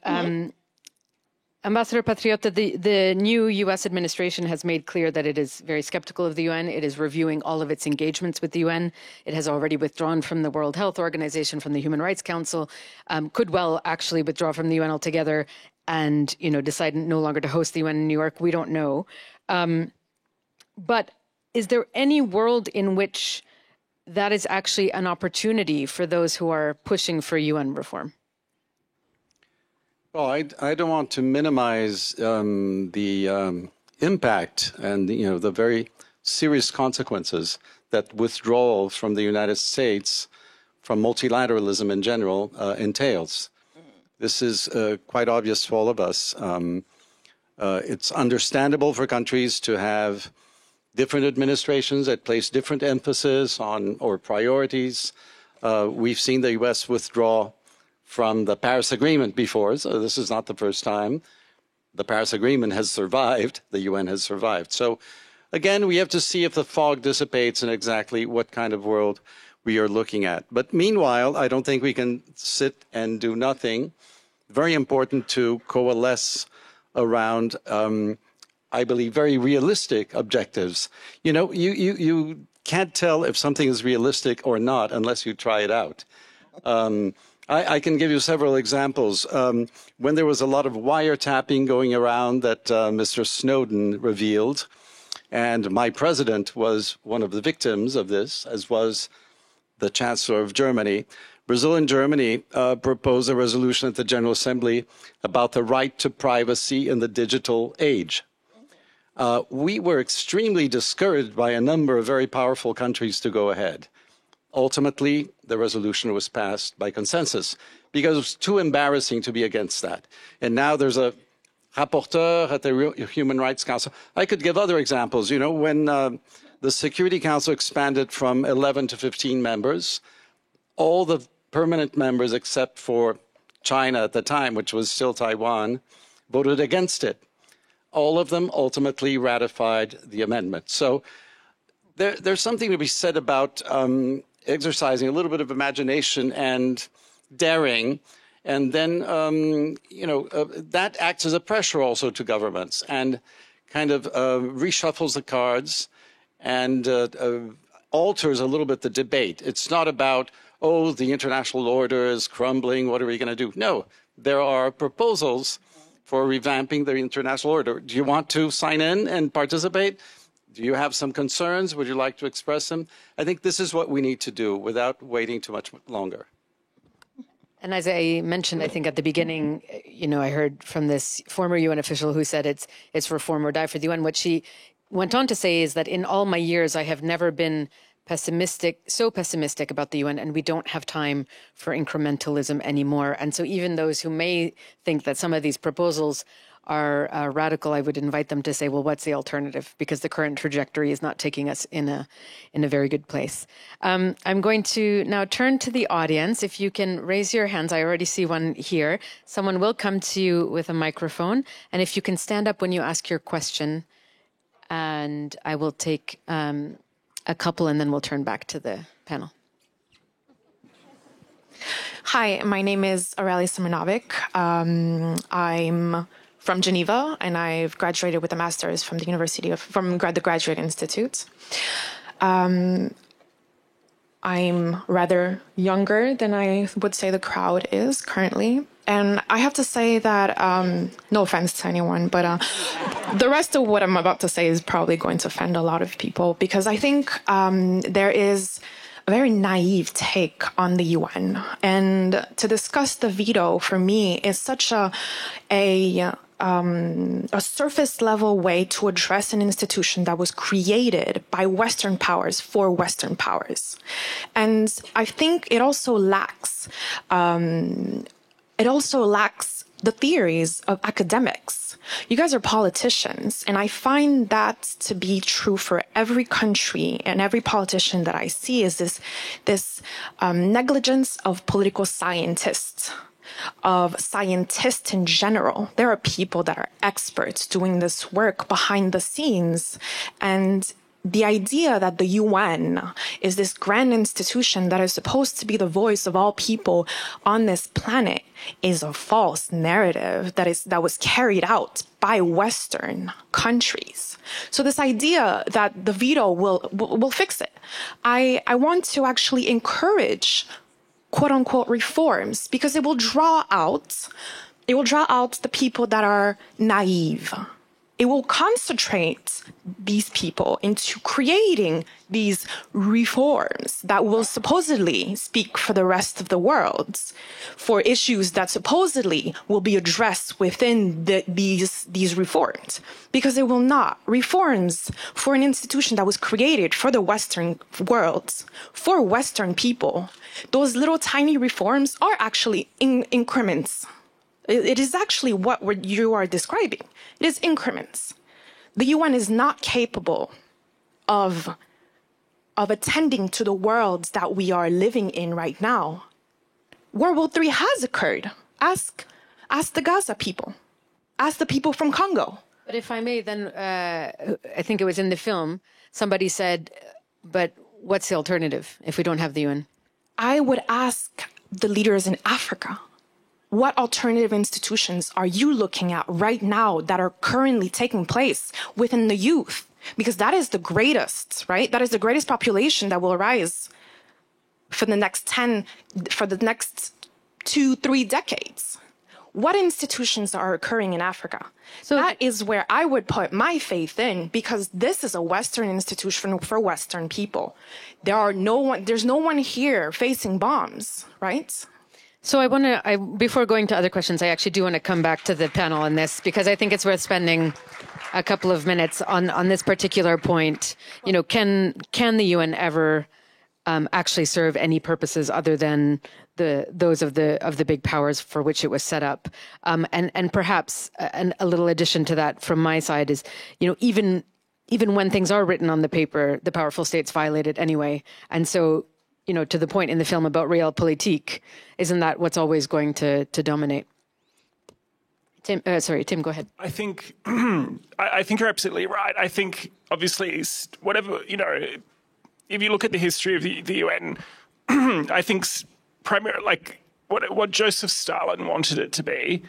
Ambassador Patriota, the new U.S. administration has made clear that it is very skeptical of the UN. It is reviewing all of its engagements with the UN. It has already withdrawn from the World Health Organization, from the Human Rights Council, could well actually withdraw from the UN altogether and, decide no longer to host the UN in New York. We don't know. But is there any world in which that is actually an opportunity for those who are pushing for UN reform? Well, I don't want to minimize the impact and the very serious consequences that withdrawal from the United States, from multilateralism in general, entails. This is quite obvious to all of us. It's understandable for countries to have different administrations that place different emphasis on or priorities. We've seen the U.S. withdraw from the Paris Agreement before, so this is not the first time. The Paris Agreement has survived, the UN has survived. So again, we have to see if the fog dissipates and exactly what kind of world we are looking at. But meanwhile, I don't think we can sit and do nothing. Very important to coalesce around, I believe, very realistic objectives. You can't tell if something is realistic or not unless you try it out. I can give you several examples. When there was a lot of wiretapping going around that Mr. Snowden revealed, and my president was one of the victims of this, as was the Chancellor of Germany, Brazil and Germany proposed a resolution at the General Assembly about the right to privacy in the digital age. We were extremely discouraged by a number of very powerful countries to go ahead. Ultimately, the resolution was passed by consensus because it was too embarrassing to be against that. And now there's a rapporteur at the Human Rights Council. I could give other examples. When the Security Council expanded from 11 to 15 members, all the permanent members except for China at the time, which was still Taiwan, voted against it. All of them ultimately ratified the amendment. So there's something to be said about exercising a little bit of imagination and daring, and then that acts as a pressure also to governments and kind of reshuffles the cards and alters a little bit the debate. It's not about, oh, the international order is crumbling, what are we going to do? No, there are proposals for revamping the international order. Do you want to sign in and participate? Do you have some concerns? Would you like to express them? I think this is what we need to do without waiting too much longer. And as I mentioned, I think at the beginning, I heard from this former UN official who said it's reform or die for the UN. What she went on to say is that in all my years, I have never been so pessimistic about the UN, and we don't have time for incrementalism anymore. And so even those who may think that some of these proposals are radical, I would invite them to say, well, what's the alternative? Because the current trajectory is not taking us in a very good place. I'm going to now turn to the audience. If you can raise your hands, I already see one here. Someone will come to you with a microphone. And if you can stand up when you ask your question, and I will take a couple and then we'll turn back to the panel. Hi, my name is Aurelia Simanovic. I'm from Geneva, and I've graduated with a master's from the Graduate Institute. I'm rather younger than I would say the crowd is currently. And I have to say that, no offense to anyone, but the rest of what I'm about to say is probably going to offend a lot of people, because I think there is a very naive take on the UN. And to discuss the veto, for me, is such a surface level way to address an institution that was created by Western powers for Western powers. And I think it also lacks the theories of academics. You guys are politicians, and I find that to be true for every country and every politician that I see, is this negligence of political scientists, of scientists in general. There are people that are experts doing this work behind the scenes, and the idea that the UN is this grand institution that is supposed to be the voice of all people on this planet is a false narrative that was carried out by Western countries. So this idea that the veto will fix it, I want to actually encourage quote unquote reforms, because it will draw out the people that are naive. It will concentrate these people into creating these reforms that will supposedly speak for the rest of the world, for issues that supposedly will be addressed within these reforms, because it will not. Reforms for an institution that was created for the Western world, for Western people, those little tiny reforms are actually increments. It is actually what you are describing. It is increments. The UN is not capable of attending to the worlds that we are living in right now. World War III has occurred. Ask the Gaza people. Ask the people from Congo. But if I may, then I think it was in the film, somebody said, but what's the alternative if we don't have the UN? I would ask the leaders in Africa, what alternative institutions are you looking at right now that are currently taking place within the youth? Because that is the greatest, right? That is the greatest population that will arise for the next 2-3 decades. What institutions are occurring in Africa? So that is where I would put my faith in, because this is a Western institution for Western people. There's no one here facing bombs, right? So before going to other questions, I actually do want to come back to the panel on this, because I think it's worth spending a couple of minutes on this particular point. You know, can the UN ever actually serve any purposes other than those of the big powers for which it was set up? And perhaps a little addition to that from my side is, you know, even when things are written on the paper, the powerful states violate it anyway. And so, you know, to the point in the film about realpolitik, isn't that what's always going to dominate? Tim, go ahead. I think you're absolutely right. I think obviously whatever, you know, if you look at the history of the UN, I think primarily like what Joseph Stalin wanted it to be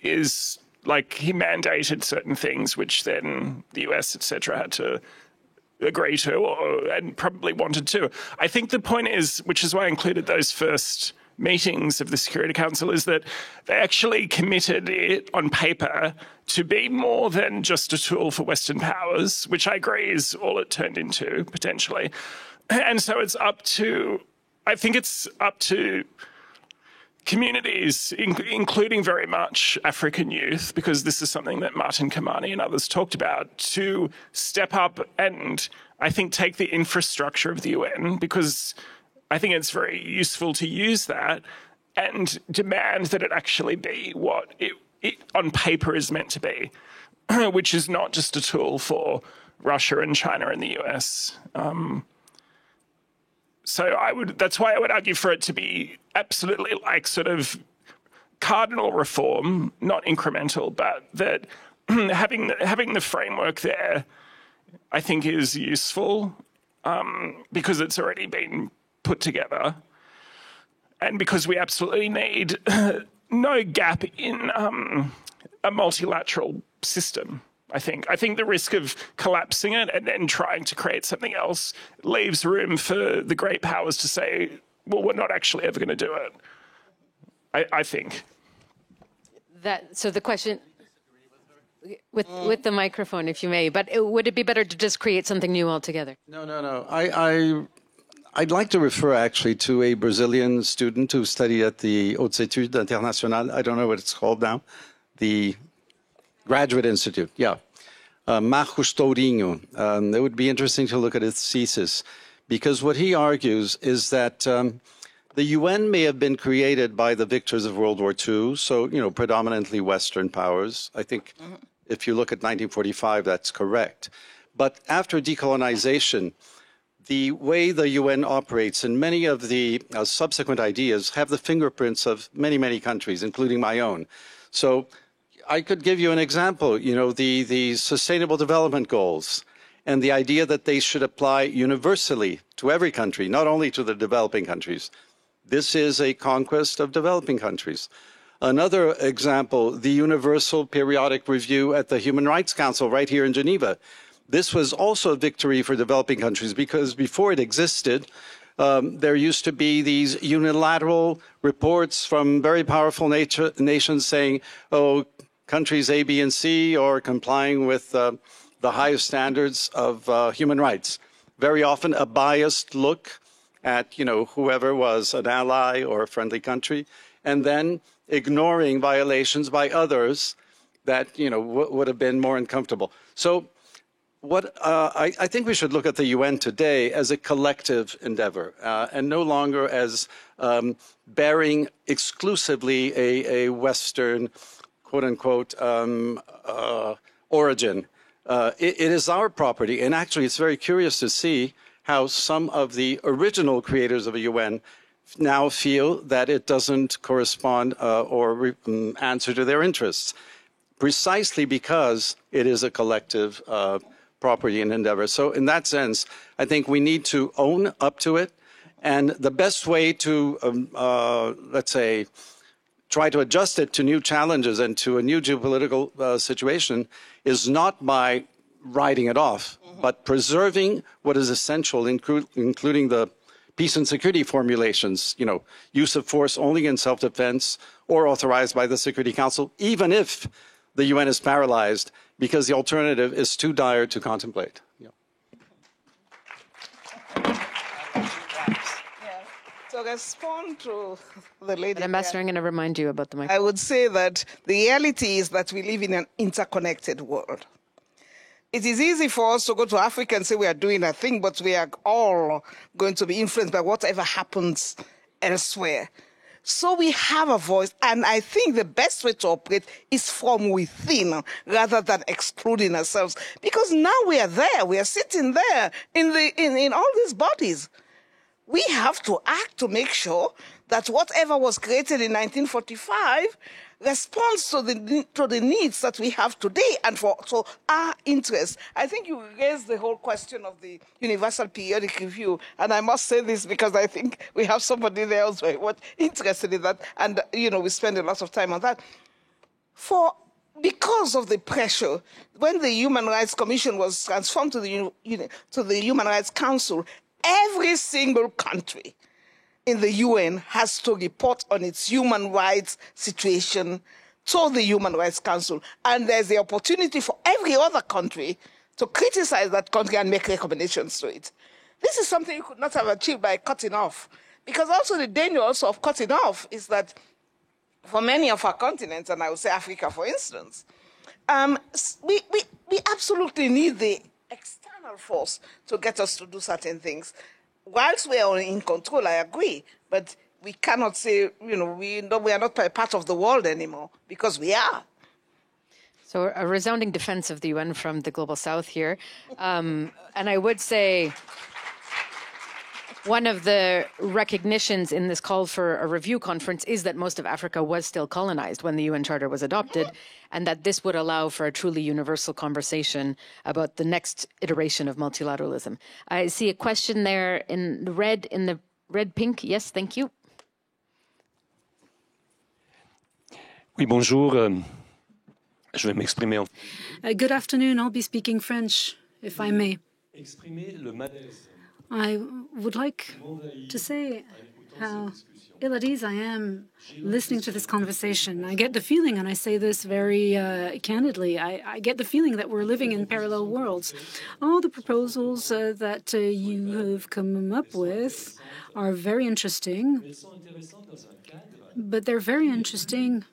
is like he mandated certain things which then the US, etc., had to agree to and probably wanted to. I think the point is, which is why I included those first meetings of the Security Council, is that they actually committed it on paper to be more than just a tool for Western powers, which I agree is all it turned into potentially. And so it's up to communities, including very much African youth, because this is something that Martin Kamani and others talked about, to step up and I think take the infrastructure of the UN, because I think it's very useful to use that and demand that it actually be what it on paper is meant to be, which is not just a tool for Russia and China and the US. So that's why I would argue for it to be absolutely like sort of cardinal reform, not incremental, but that having the framework there, I think is useful because it's already been put together, and because we absolutely need no gap in a multilateral system. I think the risk of collapsing it and then trying to create something else leaves room for the great powers to say, well, we're not actually ever going to do it, I think. So the question, with the microphone, if you may, but would it be better to just create something new altogether? No. I'd like to refer actually to a Brazilian student who studied at the Hautes Études Internationales. I don't know what it's called now. The Graduate Institute, yeah. Marcos Tourinho. It would be interesting to look at his thesis, because what he argues is that the UN may have been created by the victors of World War II, so, predominantly Western powers. I think if you look at 1945, that's correct. But after decolonization, the way the UN operates and many of the subsequent ideas have the fingerprints of many, many countries, including my own. So I could give you an example, the Sustainable Development Goals and the idea that they should apply universally to every country, not only to the developing countries. This is a conquest of developing countries. Another example, the Universal Periodic Review at the Human Rights Council right here in Geneva. This was also a victory for developing countries, because before it existed, there used to be these unilateral reports from very powerful nations saying, oh, countries A, B, and C are complying with the highest standards of human rights. Very often a biased look at, whoever was an ally or a friendly country, and then ignoring violations by others that, would have been more uncomfortable. So what I think we should look at the UN today as a collective endeavor, and no longer as bearing exclusively a Western, quote unquote, origin. It is our property, and actually it's very curious to see how some of the original creators of the UN now feel that it doesn't correspond or answer to their interests, precisely because it is a collective property and endeavor. So in that sense, I think we need to own up to it. And the best way to, let's say, try to adjust it to new challenges and to a new geopolitical situation is not by writing it off, but preserving what is essential, including the peace and security formulations, use of force only in self-defense or authorized by the Security Council, even if the UN is paralyzed, because the alternative is too dire to contemplate. Yeah. To respond to the lady, But Ambassador, I'm going to remind you about the microphone. I would say that the reality is that we live in an interconnected world. It is easy for us to go to Africa and say we are doing a thing, but we are all going to be influenced by whatever happens elsewhere. So we have a voice, and I think the best way to operate is from within rather than excluding ourselves. Because now we are there, we are sitting there in all these bodies. We have to act to make sure that whatever was created in 1945 responds to the needs that we have today and for our interests. I think you raised the whole question of the Universal Periodic Review, and I must say this because I think we have somebody there who's very much interested in that, and we spend a lot of time on that. Because of the pressure, when the Human Rights Commission was transformed to the Human Rights Council, every single country in the UN has to report on its human rights situation to the Human Rights Council. And there's the opportunity for every other country to criticize that country and make recommendations to it. This is something you could not have achieved by cutting off. Because also the danger also of cutting off is that for many of our continents, and I would say Africa, for instance, we absolutely need the external force to get us to do certain things. Whilst we are in control, I agree, but we cannot say, we are not part of the world anymore, because we are. So a resounding defense of the UN from the Global South here. And I would say one of the recognitions in this call for a review conference is that most of Africa was still colonized when the UN Charter was adopted, and that this would allow for a truly universal conversation about the next iteration of multilateralism. I see a question there in the red pink. Yes, thank you. Oui, bonjour. Je vais m'exprimer en Good afternoon. I'll be speaking French, if I may. exprimer le malaise. I would like to say how ill at ease I am listening to this conversation. I get the feeling, and I say this very candidly, I get the feeling that we're living in parallel worlds. All the proposals that you have come up with are very interesting, but they're very interesting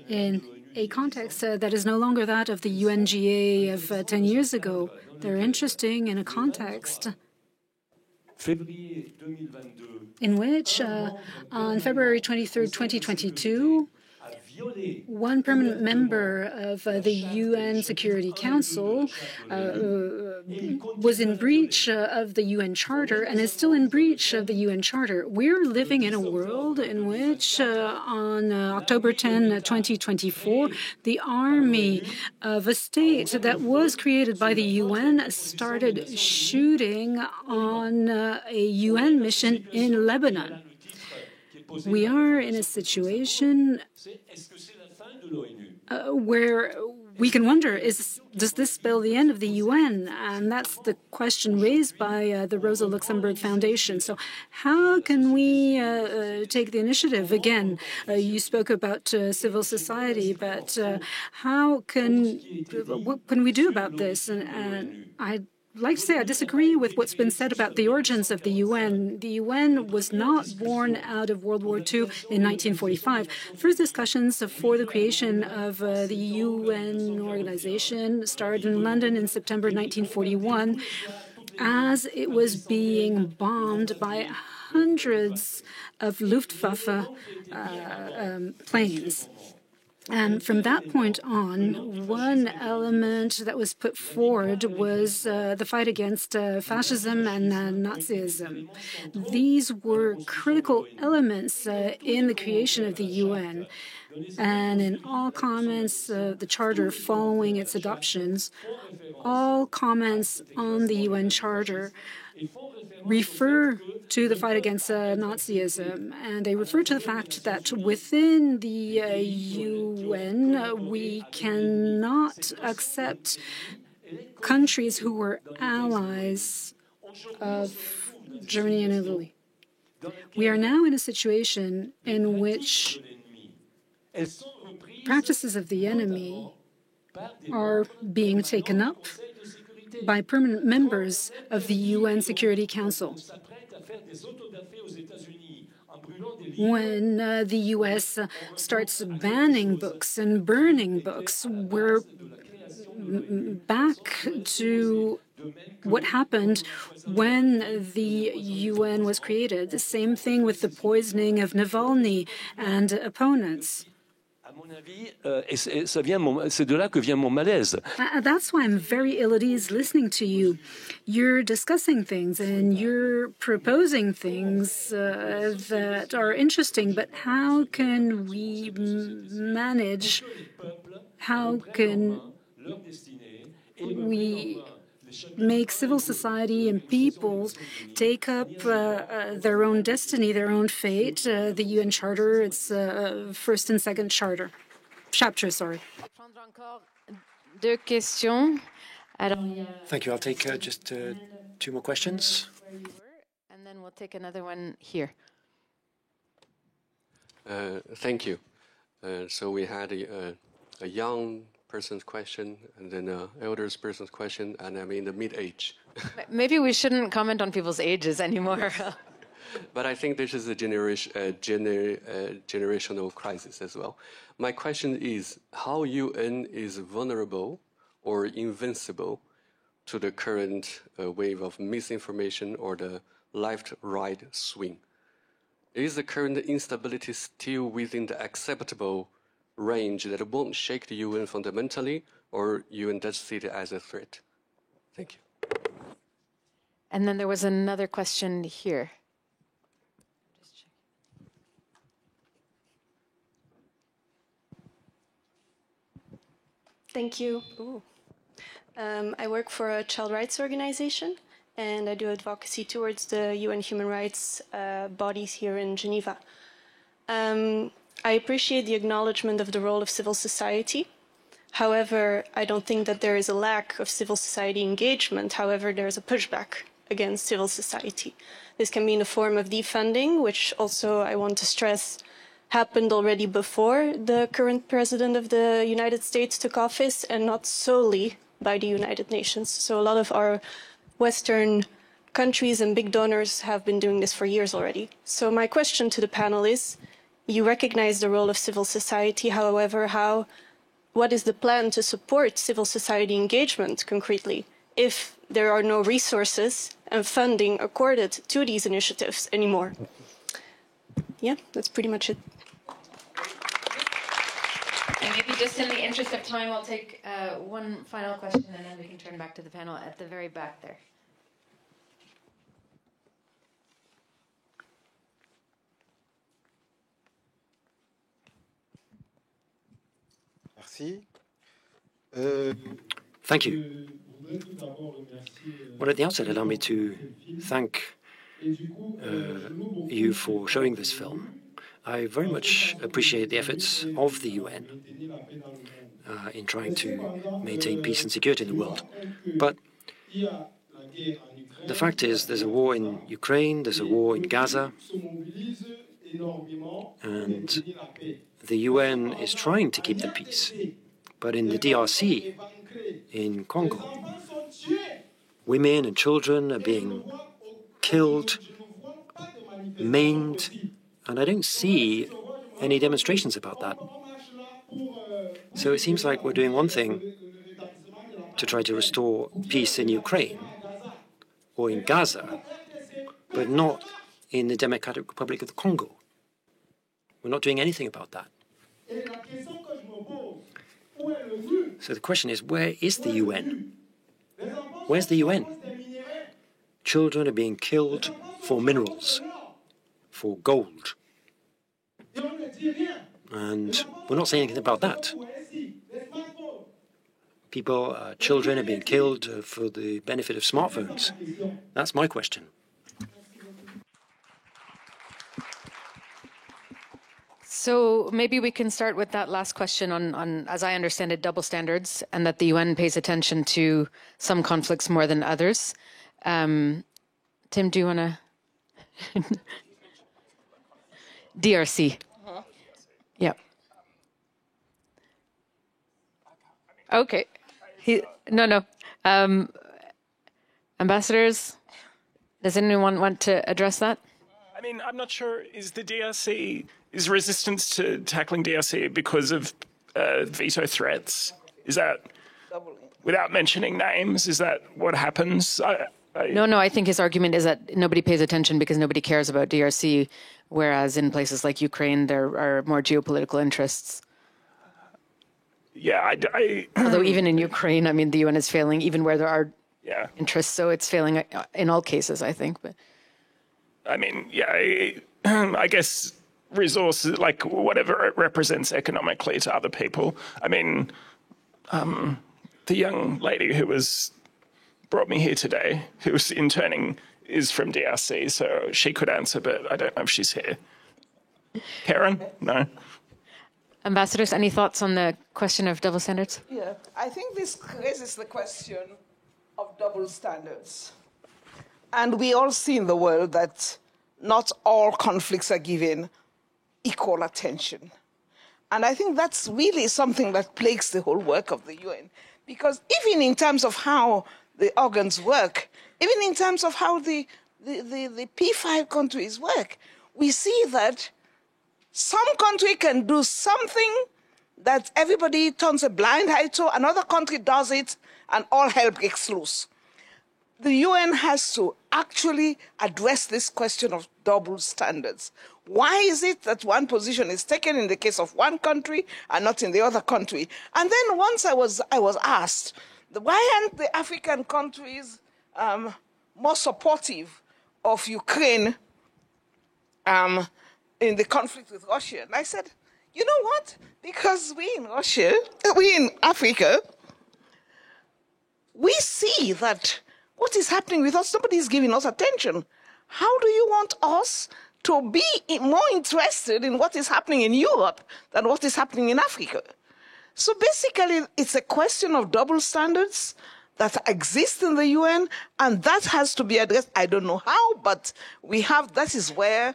in a context that is no longer that of the UNGA of 10 years ago. They're interesting in a context in which, on February 23rd, 2022, one permanent member of the UN Security Council was in breach of the UN Charter and is still in breach of the UN Charter. We're living in a world in which, on October 10, 2024, the army of a state that was created by the UN started shooting on a UN mission in Lebanon. We are in a situation where we can wonder, does this spell the end of the UN? And that's the question raised by the Rosa Luxemburg Foundation. So how can we take the initiative? Again, you spoke about civil society, but what can we do about this? And I'd like to say I disagree with what's been said about the origins of the UN. The UN was not born out of World War II in 1945. First discussions for the creation of the UN organization started in London in September 1941 as it was being bombed by hundreds of Luftwaffe planes. And from that point on, one element that was put forward was the fight against fascism and Nazism. These were critical elements in the creation of the UN. And in all comments, the Charter following its adoptions, all comments on the UN Charter refer to the fight against Nazism, and they refer to the fact that within the UN we cannot accept countries who were allies of Germany and Italy. We are now in a situation in which practices of the enemy are being taken up by permanent members of the UN Security Council. When the US starts banning books and burning books, we're back to what happened when the UN was created. The same thing with the poisoning of Navalny and opponents. C'est de là que vient mon malaise. That's why I'm very ill at ease listening to you. You're discussing things and you're proposing things that are interesting, but how can we manage, how can we make civil society and peoples take up their own destiny, their own fate? The UN Charter, it's first and second chapter, sorry. Thank you. I'll take just two more questions. And then we'll take another one here. Thank you. So we had a young person's question, and then an elder person's question, and I'm in the mid-age. Maybe we shouldn't comment on people's ages anymore. But I think this is a generational crisis as well. My question is, how UN is vulnerable or invincible to the current wave of misinformation or the left-right swing? Is the current instability still within the acceptable range that won't shake the UN fundamentally, or UN does see it as a threat? Thank you. And then there was another question here. Thank you. I work for a child rights organization, and I do advocacy towards the UN human rights bodies here in Geneva. I appreciate the acknowledgement of the role of civil society. However, I don't think that there is a lack of civil society engagement. However, there is a pushback against civil society. This can be in the form of defunding, which also I want to stress happened already before the current president of the United States took office, and not solely by the United Nations. So a lot of our Western countries and big donors have been doing this for years already. So my question to the panel is, you recognize the role of civil society, however, what is the plan to support civil society engagement concretely if there are no resources and funding accorded to these initiatives anymore? Yeah, that's pretty much it. And maybe just in the interest of time, I'll take one final question and then we can turn back to the panel at the very back there. Thank you. Well, at the outset, allow me to thank you for showing this film. I very much appreciate the efforts of the UN in trying to maintain peace and security in the world. But the fact is, there's a war in Ukraine, there's a war in Gaza, and the UN is trying to keep the peace. But in the DRC, in Congo, women and children are being killed, maimed, and I don't see any demonstrations about that. So it seems like we're doing one thing to try to restore peace in Ukraine or in Gaza, but not in the Democratic Republic of the Congo. We're not doing anything about that. So the question is, where is the UN? Where's the UN? Children are being killed for minerals, for gold. And we're not saying anything about that. Children are being killed for the benefit of smartphones. That's my question. So maybe we can start with that last question on, as I understand it, double standards, and that the UN pays attention to some conflicts more than others. Tim, do you want to? DRC. Yeah. Okay. No. Ambassadors, does anyone want to address that? I mean, I'm not sure. Is the DRC, is resistance to tackling DRC because of veto threats? Is that, without mentioning names, is that what happens? No, I think his argument is that nobody pays attention because nobody cares about DRC, whereas in places like Ukraine, there are more geopolitical interests. Yeah, although even in Ukraine, I mean, the UN is failing even where there are interests, so it's failing in all cases, I think. But I mean, I guess resources, like whatever it represents economically to other people. I mean, the young lady who brought me here today, who was interning, is from DRC, so she could answer, but I don't know if she's here. Karen? No? Ambassadors, any thoughts on the question of double standards? Yeah, I think this raises the question of double standards. And we all see in the world that not all conflicts are given equal attention. And I think that's really something that plagues the whole work of the UN. Because even in terms of how the organs work, even in terms of how the P5 countries work, we see that some country can do something that everybody turns a blind eye to, another country does it, and all hell breaks loose. The UN has to actually address this question of double standards. Why is it that one position is taken in the case of one country and not in the other country? And then once I was asked, why aren't the African countries more supportive of Ukraine in the conflict with Russia? And I said, you know what? Because we in Africa, we see that what is happening with us, nobody is giving us attention. How do you want us to be more interested in what is happening in Europe than what is happening in Africa? So basically, it's a question of double standards, that exist in the UN, and that has to be addressed. I don't know how, but that is where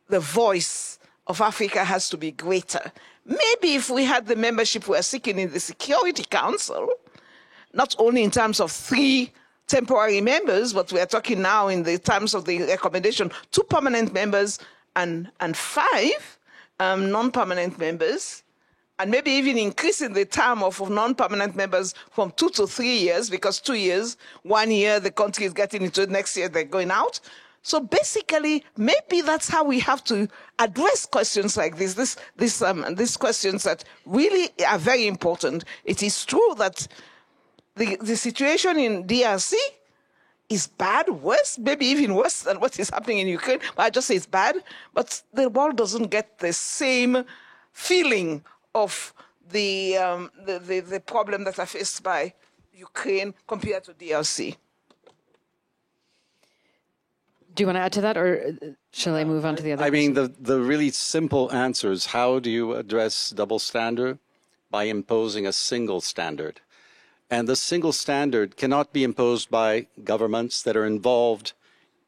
the voice of Africa has to be greater. Maybe if we had the membership we're seeking in the Security Council, not only in terms of 3 temporary members, but we are talking now in the terms of the recommendation, 2 permanent members and 5 non-permanent members, and maybe even increasing the term of non-permanent members from 2 to 3 years, because 2 years, 1 year the country is getting into it, next year they're going out. So basically, maybe that's how we have to address questions like this, these questions that really are very important. It is true that the situation in DRC is bad, worse, maybe even worse than what is happening in Ukraine. But I just say it's bad, but the world doesn't get the same feeling of the problem that are faced by Ukraine compared to DRC. Do you want to add to that, or shall I move on to the other? I mean, the really simple answer is, how do you address double standard? By imposing a single standard. And the single standard cannot be imposed by governments that are involved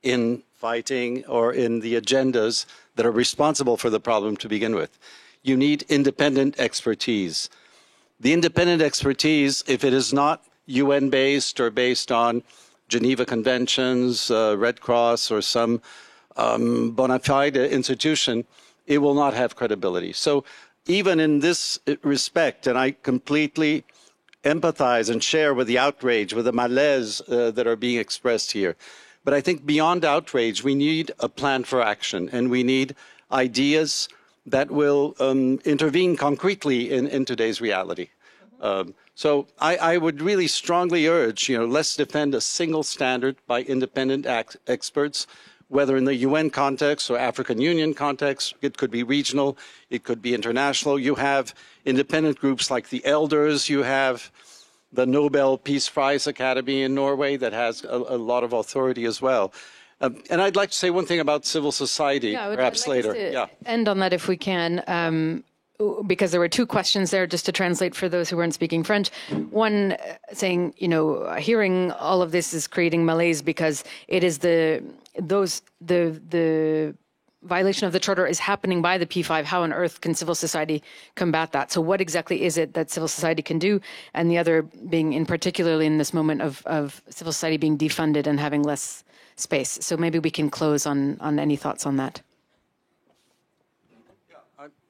in fighting or in the agendas that are responsible for the problem to begin with. You need independent expertise. The independent expertise, if it is not UN-based or based on Geneva Conventions, Red Cross, or some bona fide institution, it will not have credibility. So even in this respect, and I completely empathize and share with the outrage, with the malaise that are being expressed here. But I think beyond outrage, we need a plan for action, and we need ideas that will intervene concretely in today's reality. So I would really strongly urge, let's defend a single standard by independent experts, whether in the UN context or African Union context. It could be regional, it could be international. You have independent groups like the Elders, you have the Nobel Peace Prize Academy in Norway that has a lot of authority as well. And I'd like to say one thing about civil society, perhaps later. End on that if we can, because there were 2 questions there, just to translate for those who weren't speaking French. One saying, hearing all of this is creating malaise because it is the violation of the charter is happening by the P5. How on earth can civil society combat that? So what exactly is it that civil society can do? And the other being, in particularly in this moment of civil society being defunded and having less space. So maybe we can close on any thoughts on that.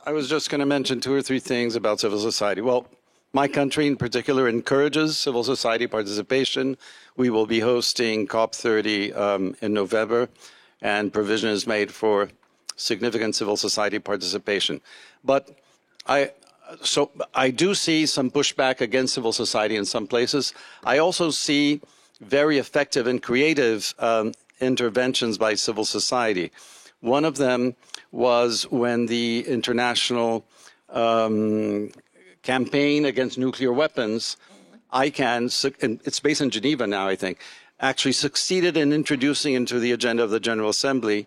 I was just going to mention 2 or 3 things about civil society. Well, my country in particular encourages civil society participation. We will be hosting COP30 in November, and provision is made for significant civil society participation. But I do see some pushback against civil society in some places. I also see very effective and creative interventions by civil society. One of them was when the international campaign against nuclear weapons, ICAN, and it's based in Geneva now, I think, actually succeeded in introducing into the agenda of the General Assembly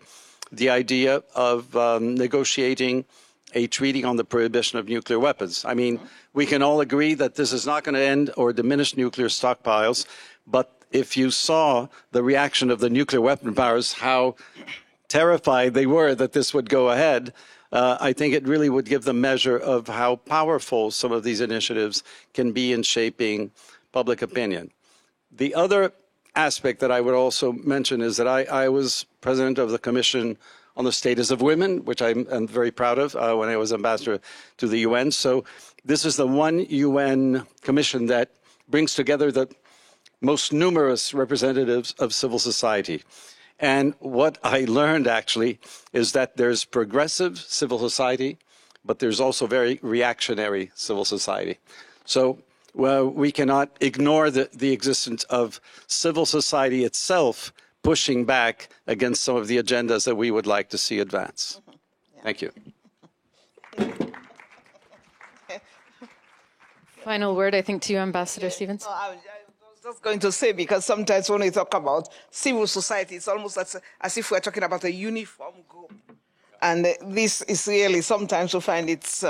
the idea of negotiating a treaty on the prohibition of nuclear weapons. I mean, we can all agree that this is not going to end or diminish nuclear stockpiles, but if you saw the reaction of the nuclear weapon powers, how terrified they were that this would go ahead, I think it really would give the measure of how powerful some of these initiatives can be in shaping public opinion. The other aspect that I would also mention is that I was president of the Commission on the Status of Women, which I'm very proud of when I was ambassador to the UN. So this is the one UN commission that brings together the most numerous representatives of civil society. And what I learned actually is that there's progressive civil society, but there's also very reactionary civil society. So we cannot ignore the existence of civil society itself pushing back against some of the agendas that we would like to see advance. Thank you. Final word, I think, to you, Ambassador Stevens. I was just going to say, because sometimes when we talk about civil society, it's almost as if we're talking about a uniform group. And this is really, sometimes we find it's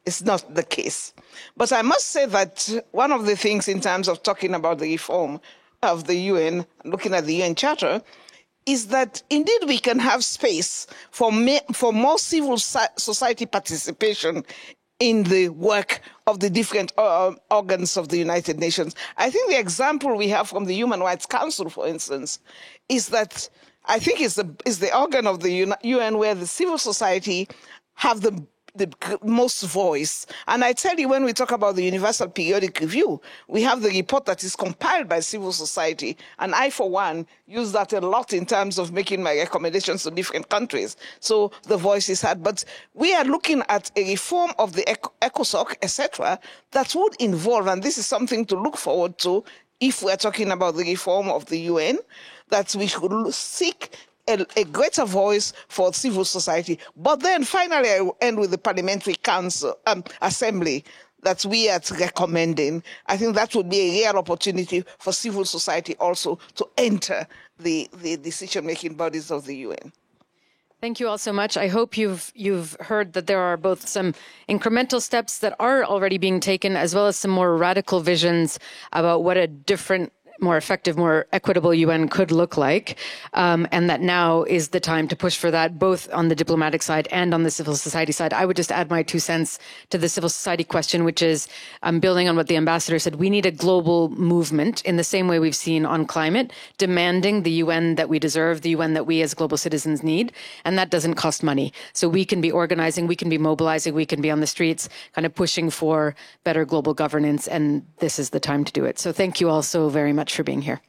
it's not the case. But I must say that one of the things in terms of talking about the reform of the UN, looking at the UN Charter, is that indeed we can have space for more civil society participation in the work of the different organs of the United Nations. I think the example we have from the Human Rights Council, for instance, is that I think is the organ of the UN where the civil society have the most voice. And I tell you, when we talk about the Universal Periodic Review, we have the report that is compiled by civil society. And I, for one, use that a lot in terms of making my recommendations to different countries. So the voice is heard. But we are looking at a reform of the ECOSOC, etc., that would involve, and this is something to look forward to if we're talking about the reform of the UN, that we should seek a greater voice for civil society. But then finally, I will end with the Parliamentary Council, Assembly that we are recommending. I think that would be a real opportunity for civil society also to enter the decision-making bodies of the UN. Thank you all so much. I hope you've heard that there are both some incremental steps that are already being taken, as well as some more radical visions about what a different, more effective, more equitable UN could look like, and that now is the time to push for that, both on the diplomatic side and on the civil society side. I would just add my 2 cents to the civil society question, which is, building on what the ambassador said, we need a global movement in the same way we've seen on climate, demanding the UN that we deserve, the UN that we as global citizens need, and that doesn't cost money. So we can be organizing, we can be mobilizing, we can be on the streets, kind of pushing for better global governance, and this is the time to do it. So thank you all so very much for being here.